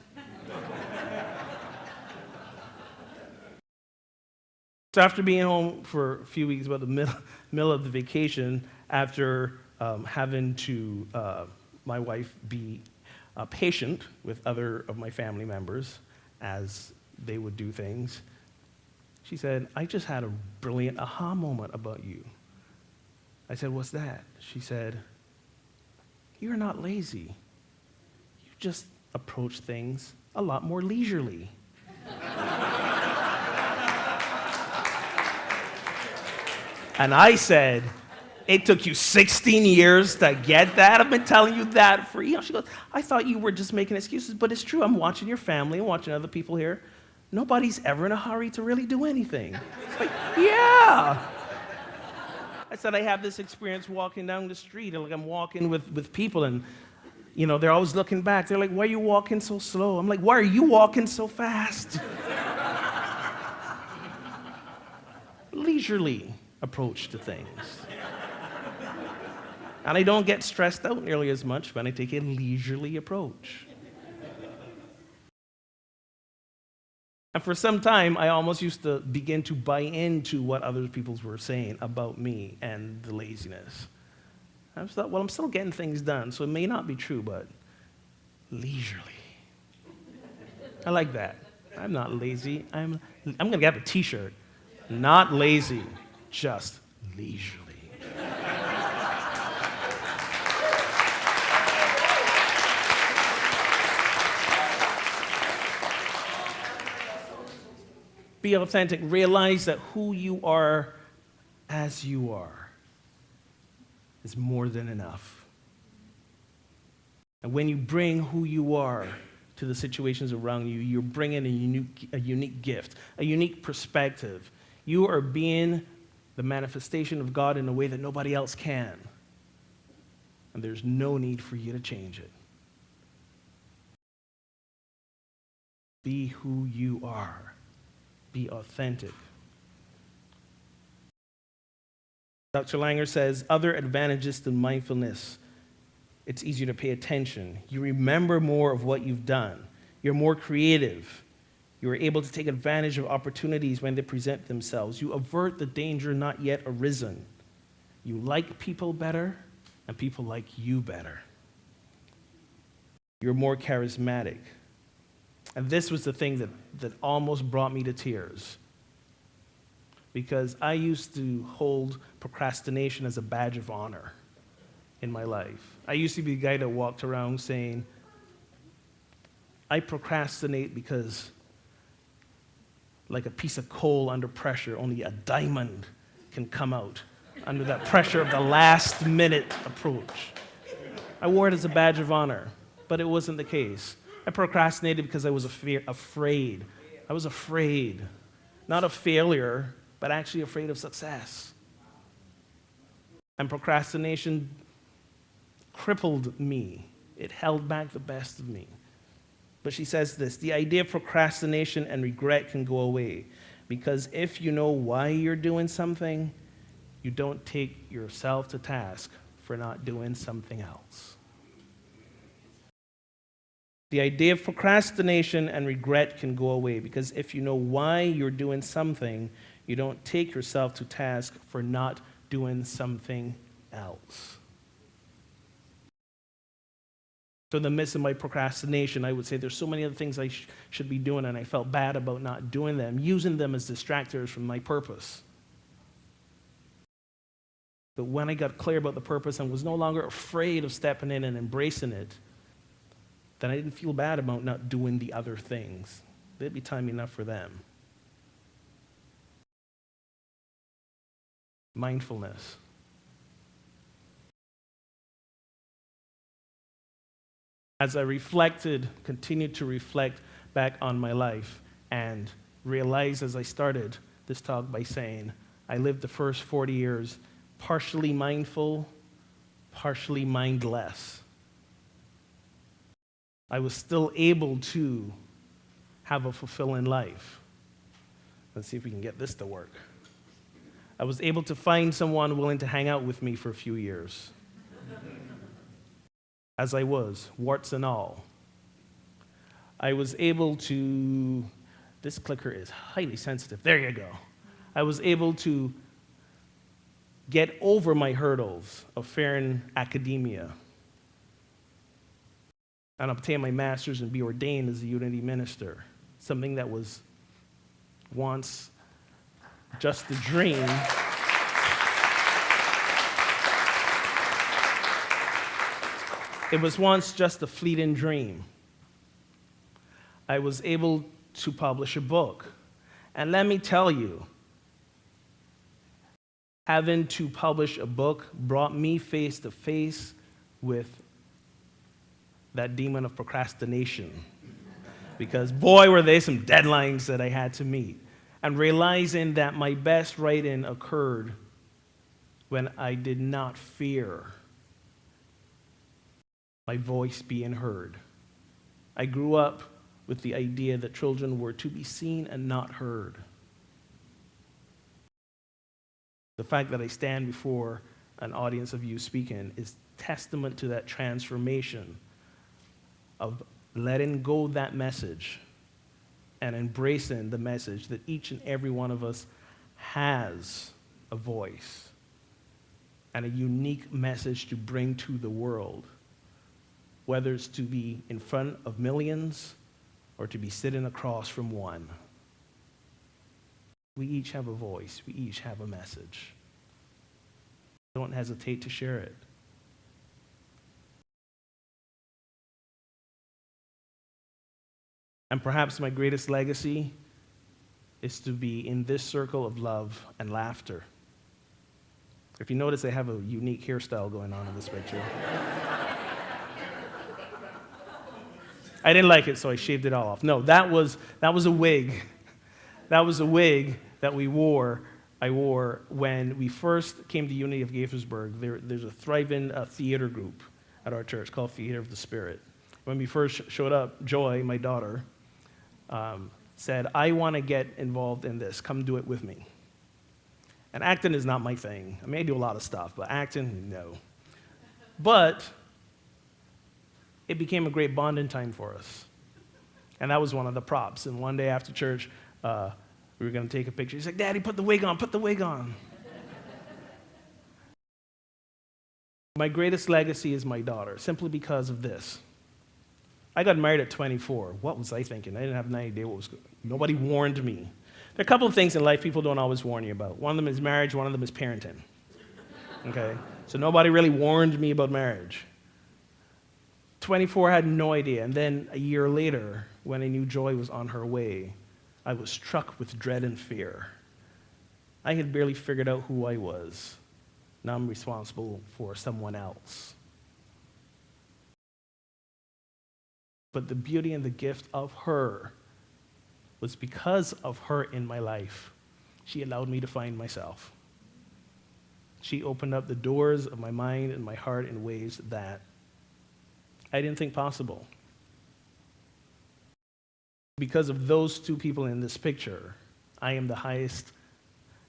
So after being home for a few weeks, about the middle of the vacation, after having to, my wife be patient with other of my family members as they would do things, she said, I just had a brilliant aha moment about you. I said, what's that? She said, you're not lazy. You just approach things a lot more leisurely. And I said, it took you 16 years to get that? I've been telling you that for years. She goes, I thought you were just making excuses, but it's true. I'm watching your family, I'm watching other people here. Nobody's ever in a hurry to really do anything. It's like, yeah. I said, I have this experience walking down the street, and like I'm walking with people, and they're always looking back. They're like, why are you walking so slow? I'm like, why are you walking so fast? Leisurely approach to things. And I don't get stressed out nearly as much when I take a leisurely approach. And for some time, I almost used to begin to buy into what other people were saying about me and the laziness. I just thought, well, I'm still getting things done, so it may not be true, but leisurely. I like that. I'm not lazy. I'm going to get a t-shirt. Not lazy, just leisurely. Be authentic. Realize that who you are as you are is more than enough. And when you bring who you are to the situations around you, you're bringing a unique gift, a unique perspective. You are being the manifestation of God in a way that nobody else can. And there's no need for you to change it. Be who you are. Be authentic. Dr. Langer says, other advantages to mindfulness: it's easier to pay attention. You remember more of what you've done. You're more creative. You are able to take advantage of opportunities when they present themselves. You avert the danger not yet arisen. You like people better, and people like you better. You're more charismatic. And this was the thing that almost brought me to tears. Because I used to hold procrastination as a badge of honor in my life. I used to be the guy that walked around saying, I procrastinate because, like a piece of coal under pressure, only a diamond can come out under that pressure of the last minute approach. I wore it as a badge of honor, but it wasn't the case. I procrastinated because I was afraid. I was afraid, not of failure, but actually afraid of success. And procrastination crippled me. It held back the best of me. But she says this: the idea of procrastination and regret can go away, because if you know why you're doing something, you don't take yourself to task for not doing something else. The idea of procrastination and regret can go away, because if you know why you're doing something, you don't take yourself to task for not doing something else. So in the midst of my procrastination, I would say there's so many other things I should be doing, and I felt bad about not doing them, using them as distractors from my purpose. But when I got clear about the purpose and was no longer afraid of stepping in and embracing it, then I didn't feel bad about not doing the other things. There'd be time enough for them. Mindfulness. As I continued to reflect back on my life, and realized as I started this talk by saying, I lived the first 40 years partially mindful, partially mindless. I was still able to have a fulfilling life. Let's see if we can get this to work. I was able to find someone willing to hang out with me for a few years. As I was, warts and all. I was able to, this clicker is highly sensitive, there you go. I was able to get over my hurdles of fairing academia and obtain my master's and be ordained as a unity minister, something that was once just a dream. It was once just a fleeting dream. I was able to publish a book. And let me tell you, having to publish a book brought me face to face with that demon of procrastination. Because boy, were they some deadlines that I had to meet. And realizing that my best writing occurred when I did not fear my voice being heard. I grew up with the idea that children were to be seen and not heard. The fact that I stand before an audience of you speaking is testament to that transformation of letting go that message and embracing the message that each and every one of us has a voice and a unique message to bring to the world, whether it's to be in front of millions or to be sitting across from one. We each have a voice. We each have a message. Don't hesitate to share it. And perhaps my greatest legacy is to be in this circle of love and laughter. If you notice, I have a unique hairstyle going on in this picture. I didn't like it, so I shaved it all off. No, that was a wig. That was a wig that I wore when we first came to Unity of Gaithersburg. There's a thriving theater group at our church called Theater of the Spirit. When we first showed up, Joy, my daughter, said, I want to get involved in this. Come do it with me. And acting is not my thing. I mean, I do a lot of stuff, but acting, no. But it became a great bonding time for us. And that was one of the props. And one day after church, we were going to take a picture. He's like, Daddy, put the wig on, put the wig on. My greatest legacy is my daughter, simply because of this. I got married at 24. What was I thinking? I didn't have any idea what was going on. Nobody warned me. There are a couple of things in life people don't always warn you about. One of them is marriage, one of them is parenting. Okay? So nobody really warned me about marriage. 24, I had no idea. And then a year later, when I knew Joy was on her way, I was struck with dread and fear. I had barely figured out who I was. Now I'm responsible for someone else. But the beauty and the gift of her was because of her in my life. She allowed me to find myself. She opened up the doors of my mind and my heart in ways that I didn't think possible. Because of those two people in this picture, I am the highest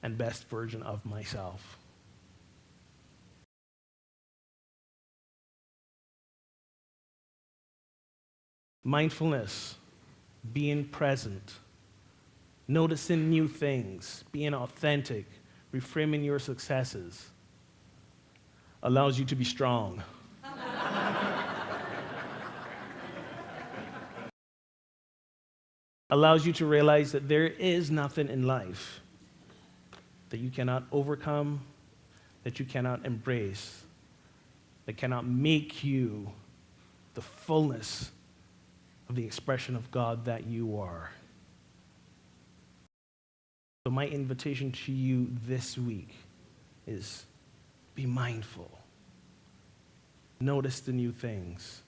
and best version of myself. Mindfulness, being present, noticing new things, being authentic, reframing your successes, allows you to be strong. Allows you to realize that there is nothing in life that you cannot overcome, that you cannot embrace, that cannot make you the fullness of the expression of God that you are. So my invitation to you this week is be mindful. Notice the new things.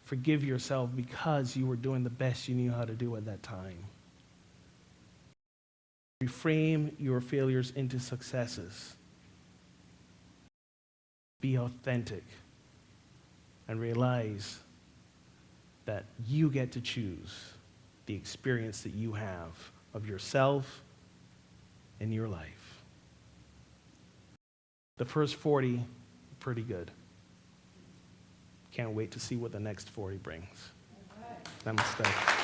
Forgive yourself because you were doing the best you knew how to do at that time. Reframe your failures into successes. Be authentic and realize that you get to choose the experience that you have of yourself in your life. The first 40, pretty good. Can't wait to see what the next 40 brings. Namaste.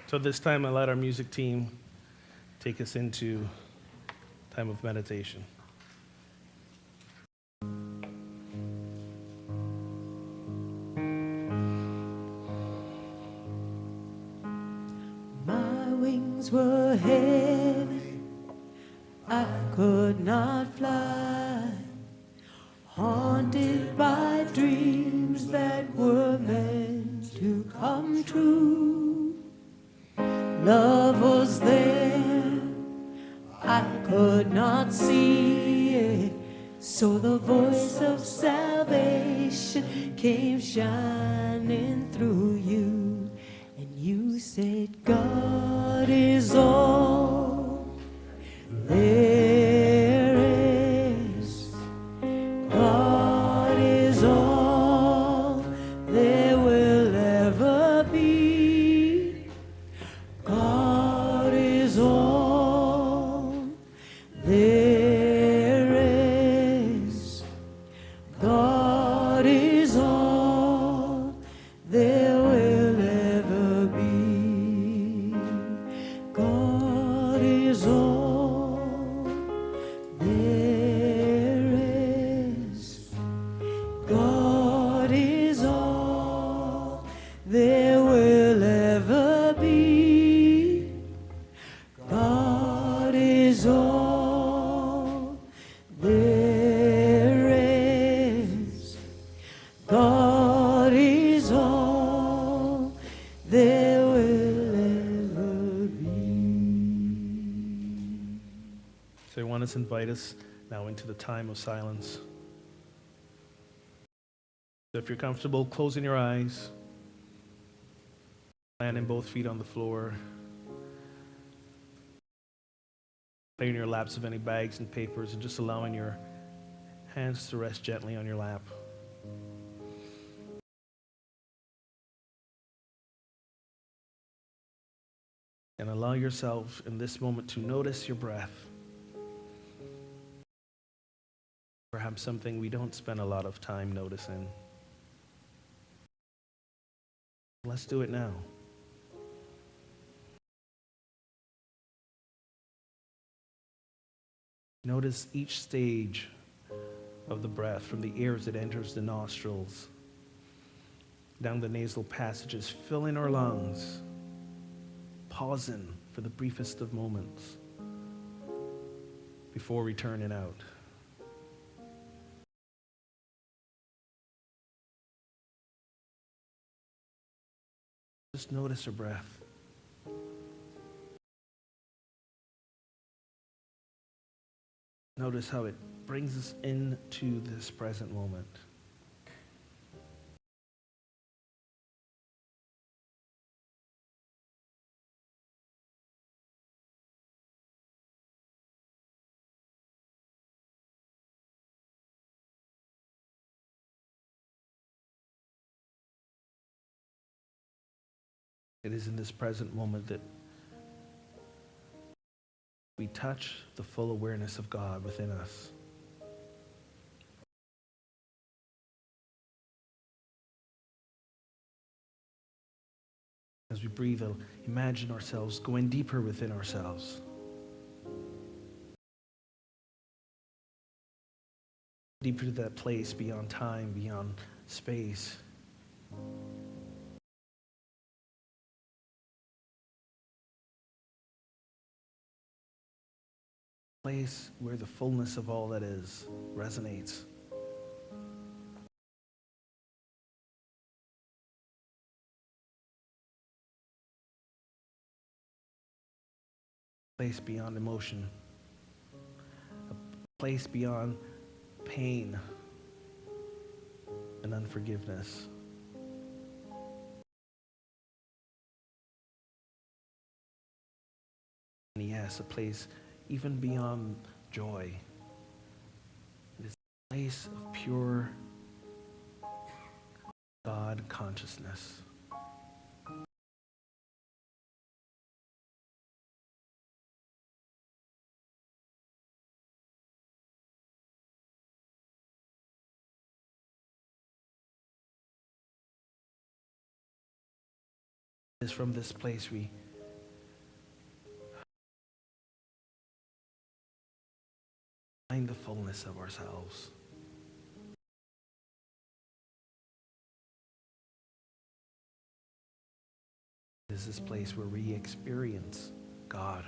So this time I let our music team take us into time of meditation. My wings were heavy, I could not fly, haunted by dreams that were meant to come true. Love was there, I could not see it, so the voice of salvation came shining through you, and you said, God is all there. want to invite us now into the time of silence. So if you're comfortable closing your eyes, landing both feet on the floor, clearing your laps of any bags and papers, and just allowing your hands to rest gently on your lap. And allow yourself in this moment to notice your breath. Perhaps something we don't spend a lot of time noticing. Let's do it now. Notice each stage of the breath, from the ear as it enters the nostrils, down the nasal passages, filling our lungs, pausing for the briefest of moments before returning out. Just notice your breath. Notice how it brings us into this present moment. It is in this present moment that we touch the full awareness of God within us. As we breathe, imagine ourselves going deeper within ourselves. Deeper to that place beyond time, beyond space. Place where the fullness of all that is resonates. Place beyond emotion. A place beyond pain and unforgiveness. And yes, a place even beyond joy. It is a place of pure God consciousness. It is from this place we find the fullness of ourselves. It is this place where we experience God.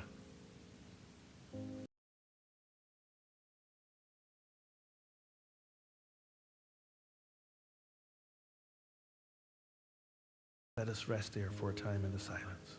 Let us rest there for a time in the silence.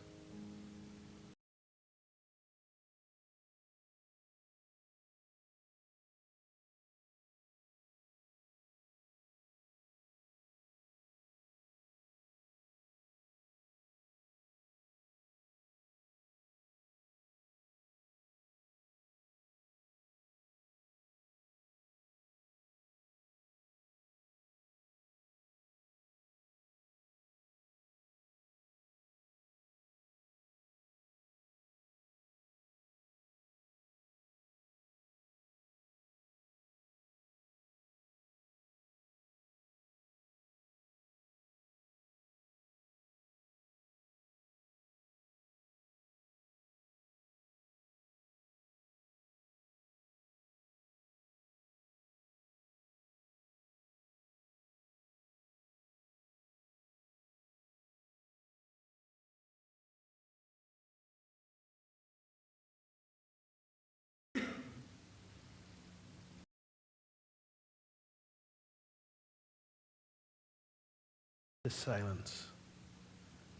This silence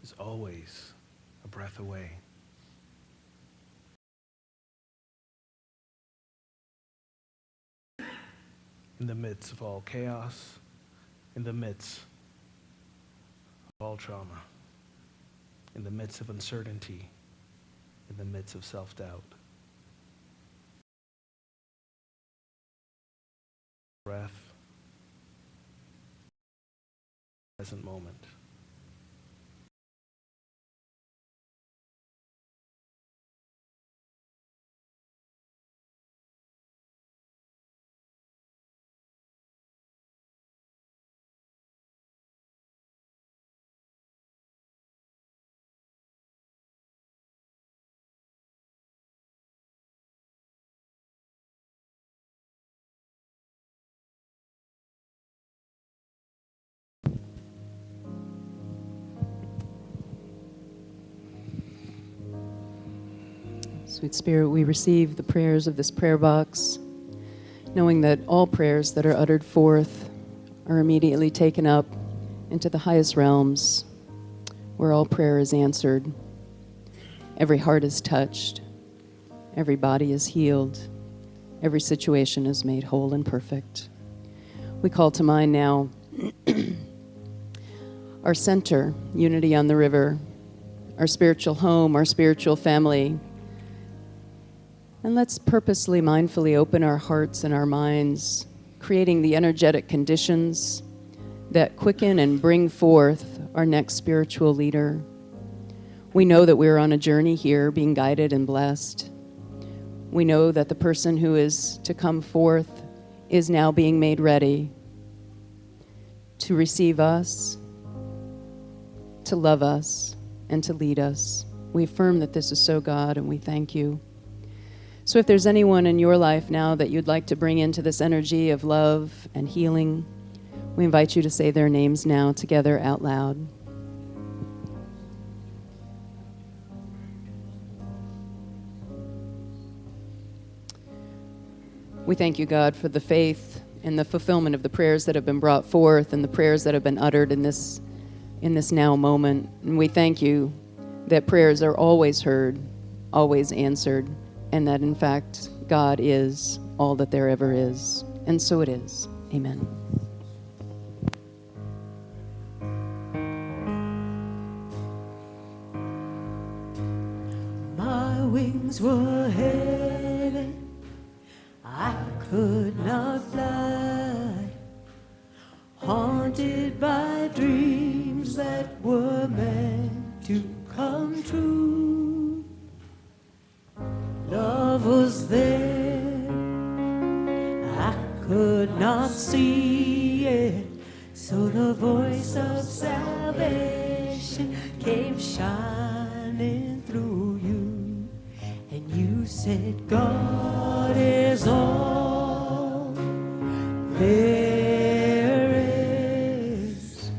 is always a breath away. in the midst of all chaos, in the midst of all trauma, in the midst of uncertainty, in the midst of self-doubt. Breath, present moment. Sweet Spirit, we receive the prayers of this prayer box, knowing that all prayers that are uttered forth are immediately taken up into the highest realms, where all prayer is answered. Every heart is touched, every body is healed, every situation is made whole and perfect. We call to mind now our center, Unity on the River, our spiritual home, our spiritual family. And let's purposely, mindfully open our hearts and our minds, creating the energetic conditions that quicken and bring forth our next spiritual leader. We know that we're on a journey here, being guided and blessed. We know that the person who is to come forth is now being made ready to receive us, to love us, and to lead us. We affirm that this is so, God, and we thank you. So if there's anyone in your life now that you'd like to bring into this energy of love and healing, we invite you to say their names now together out loud. We thank you, God, for the faith and the fulfillment of the prayers that have been brought forth and the prayers that have been uttered in this now moment. And we thank you that prayers are always heard, always answered, and that, in fact, God is all that there ever is. And so it is. Amen. My wings were heavy, I could not fly, haunted by dreams that were meant to come true. Love was there, I could not see it, so the voice of salvation came shining through you, and you said, God is all there is,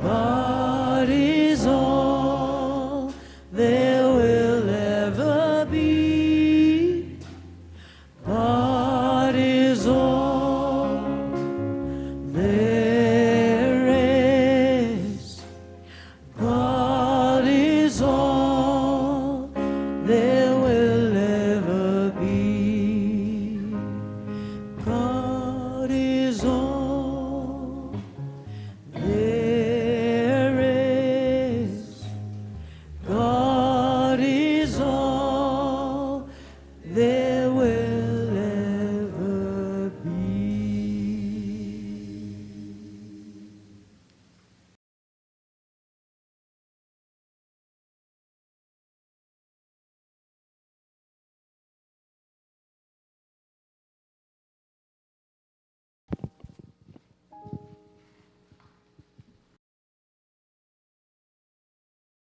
God is all there will ever be, God is all there is, God is all there will ever be, God is all there is, God is all there will ever be.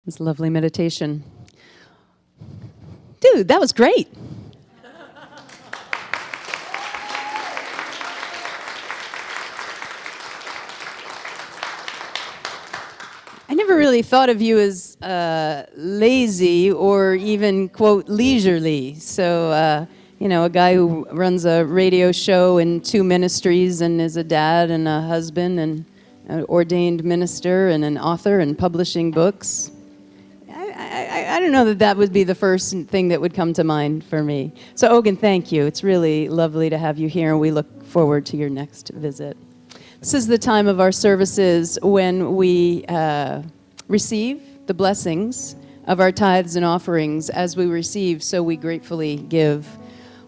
It's a lovely meditation. Dude, that was great. I never really thought of you as lazy or even, quote, leisurely. So, a guy who runs a radio show and 2 ministries and is a dad and a husband and an ordained minister and an author and publishing books. I don't know that would be the first thing that would come to mind for me. So, Ogun, thank you. It's really lovely to have you here, and we look forward to your next visit. This is the time of our services when we receive the blessings of our tithes and offerings. As we receive, so we gratefully give.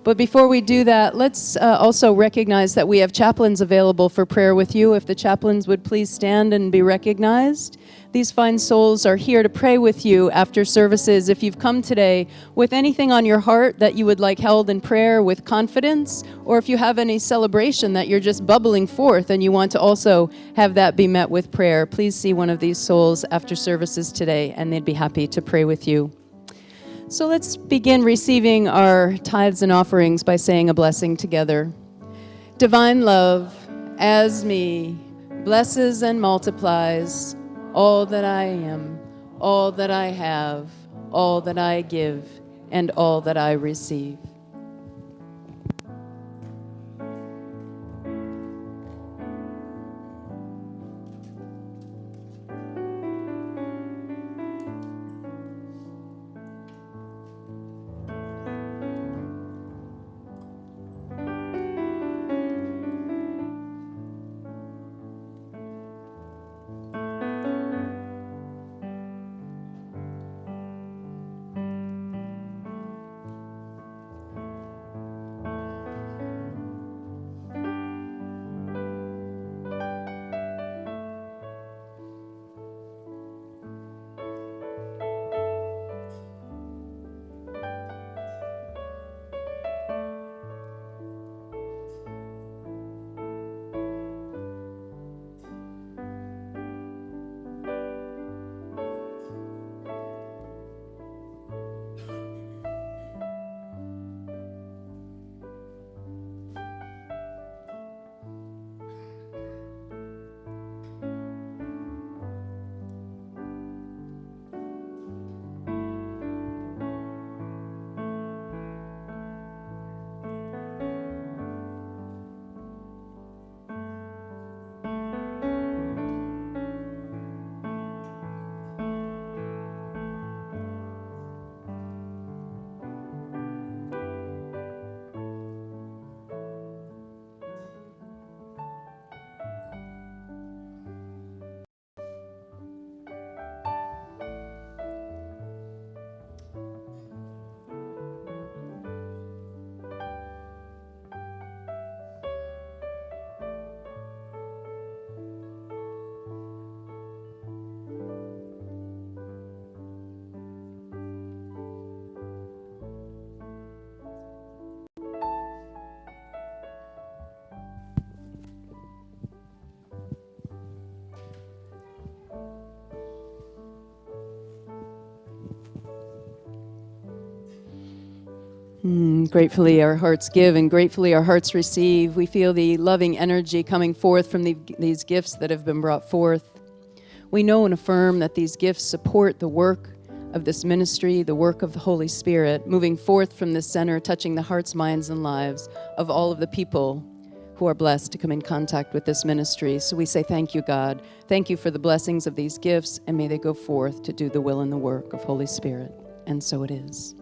But before we do that, let's also recognize that we have chaplains available for prayer with you. If the chaplains would please stand and be recognized. These fine souls are here to pray with you after services. If you've come today with anything on your heart that you would like held in prayer with confidence, or if you have any celebration that you're just bubbling forth and you want to also have that be met with prayer, please see one of these souls after services today, and they'd be happy to pray with you. So let's begin receiving our tithes and offerings by saying a blessing together. Divine love, as me, blesses and multiplies all that I am, all that I have, all that I give, and all that I receive. Gratefully our hearts give and gratefully our hearts receive. We feel the loving energy coming forth from these gifts that have been brought forth. We know and affirm that these gifts support the work of this ministry, the work of the Holy Spirit, moving forth from this center, touching the hearts, minds, and lives of all of the people who are blessed to come in contact with this ministry. So we say thank you, God. Thank you for the blessings of these gifts, and may they go forth to do the will and the work of Holy Spirit. And so it is.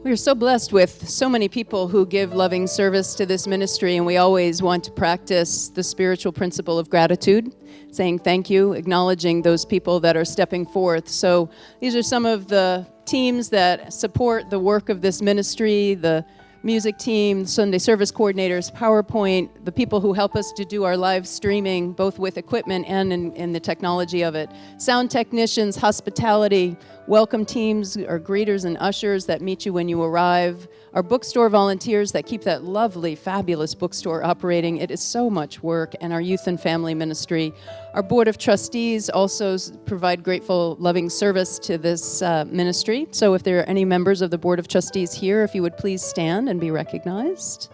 We are so blessed with so many people who give loving service to this ministry, and we always want to practice the spiritual principle of gratitude, saying thank you, acknowledging those people that are stepping forth. So these are some of the teams that support the work of this ministry, the music team, Sunday service coordinators, PowerPoint, the people who help us to do our live streaming, both with equipment and in the technology of it, sound technicians, hospitality, welcome teams, our greeters and ushers that meet you when you arrive, our bookstore volunteers that keep that lovely, fabulous bookstore operating. It is so much work, and our youth and family ministry. Our board of trustees also provide grateful, loving service to this ministry. So if there are any members of the board of trustees here, if you would please stand and be recognized.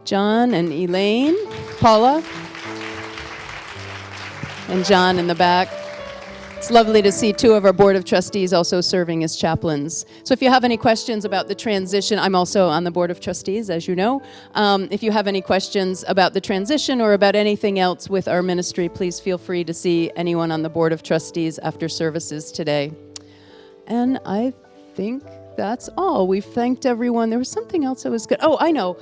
John and Elaine, Paula, and John in the back. It's lovely to see two of our Board of Trustees also serving as chaplains. So if you have any questions about the transition, I'm also on the Board of Trustees, as you know. If you have any questions about the transition or about anything else with our ministry, please feel free to see anyone on the Board of Trustees after services today. And I think that's all. We've thanked everyone. There was something else that was good. Oh, I know.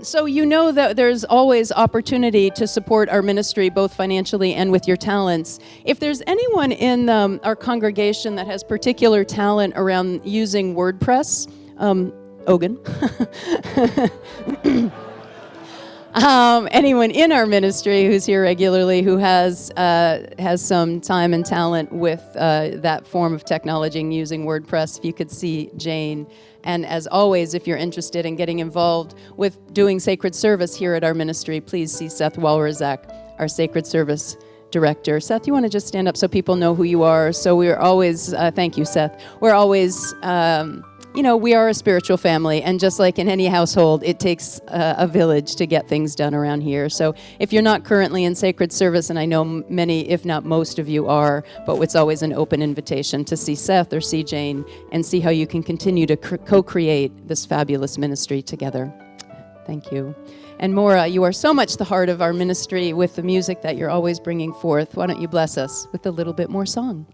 So you know that there's always opportunity to support our ministry, both financially and with your talents. If there's anyone in our congregation that has particular talent around using WordPress, Ogun. Anyone in our ministry who's here regularly who has some time and talent with that form of technology and using WordPress, if you could see Jane. And as always, if you're interested in getting involved with doing sacred service here at our ministry, please see Seth Walrazak, our sacred service director. Seth, you want to just stand up so people know who you are? So we're always, thank you, Seth. We're always, we are a spiritual family, and just like in any household, it takes a village to get things done around here. So if you're not currently in sacred service, and I know many, if not most of you are, but it's always an open invitation to see Seth or see Jane and see how you can continue to co-create this fabulous ministry together. Thank you. And Maura, you are so much the heart of our ministry with the music that you're always bringing forth. Why don't you bless us with a little bit more song?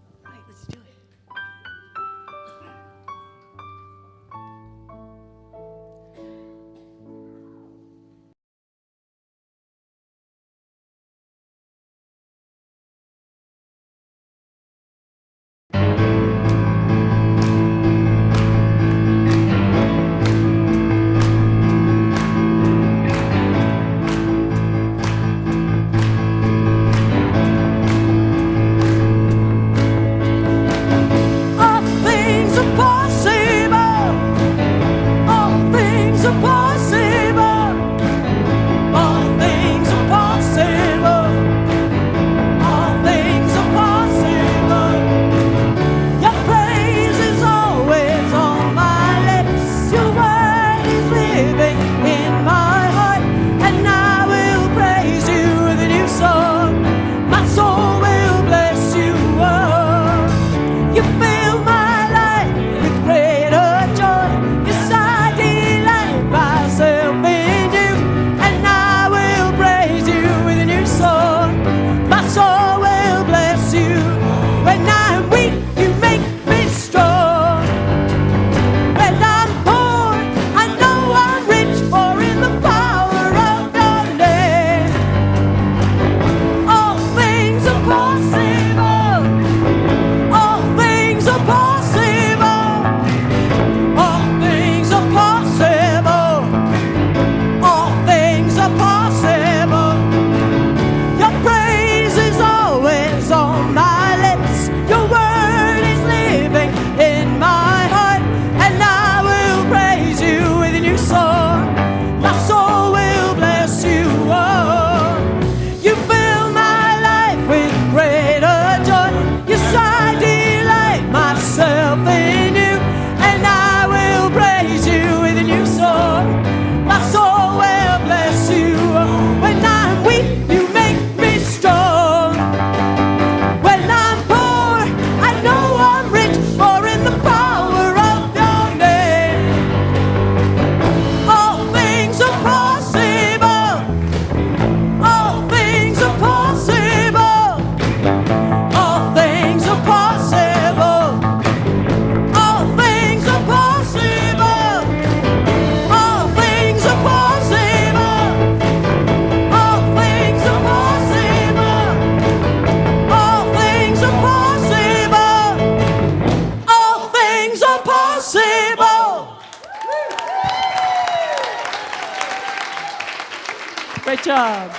Great job.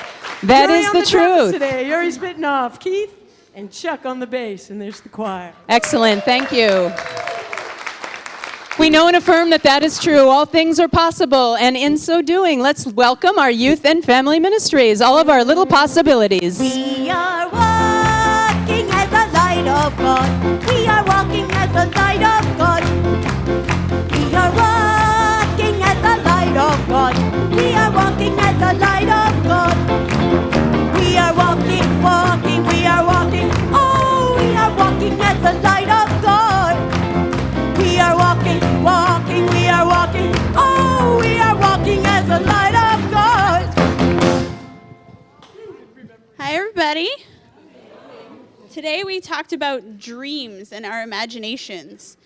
That Yuri is on the drums truth. Today, Yuri's bitten off. Keith and Chuck on the bass, and there's the choir. Excellent. Thank you. We know and affirm that that is true. All things are possible. And in so doing, let's welcome our youth and family ministries, all of our little possibilities. We are walking as the light of God. We are walking as the light of God. We are walking as the light of God. We are walking as the light of God. We are walking, walking, we are walking. Oh, we everybody. Today we talked about dreams and our imaginations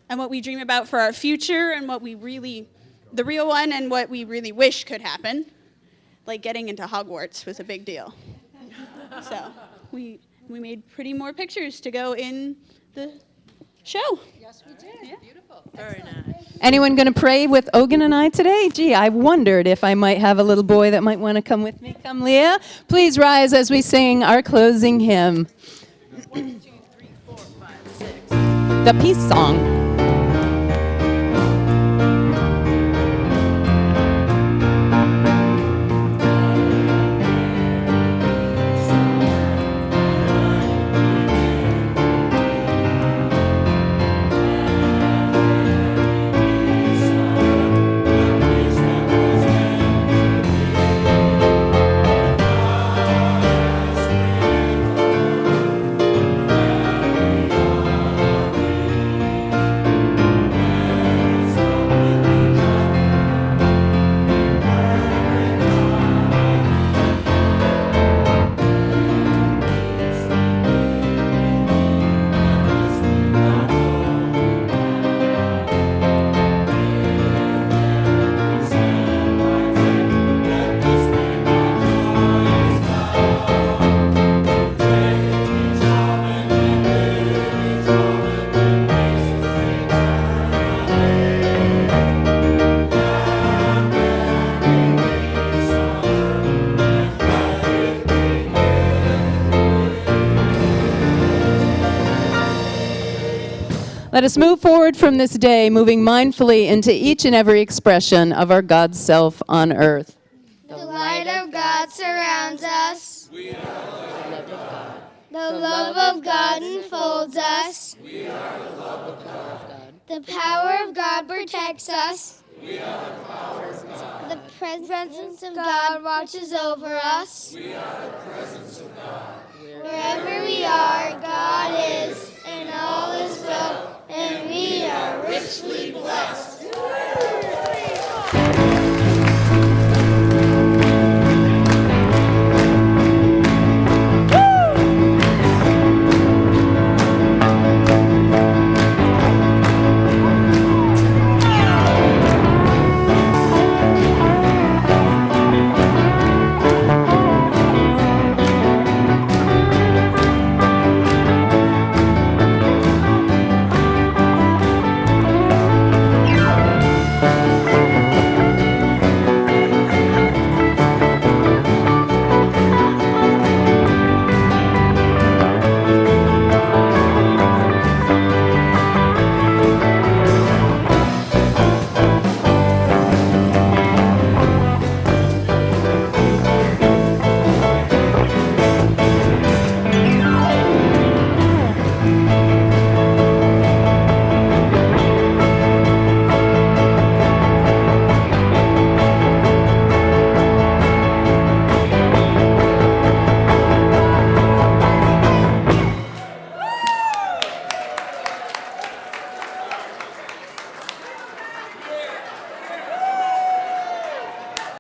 and what we dream about for our future and what we really, the real one, and what we really wish could happen. Like getting into Hogwarts was a big deal. So we made pretty more pictures to go in the show. Yes, we did. Yeah. Beautiful. Very nice. Anyone going to pray with Ogun and I today? Gee, I wondered if I might have a little boy that might want to come with me. Come, Leah. Please rise as we sing our closing hymn. 1, 2, 3, 4, 5, 6. The peace song. Let us move forward from this day, moving mindfully into each and every expression of our God's self on earth. The light of God surrounds us. We are the love of God. The love of God enfolds us. We are the love of God. The power of God protects us. We are the power of God. The presence of God watches over us. We are the presence of God.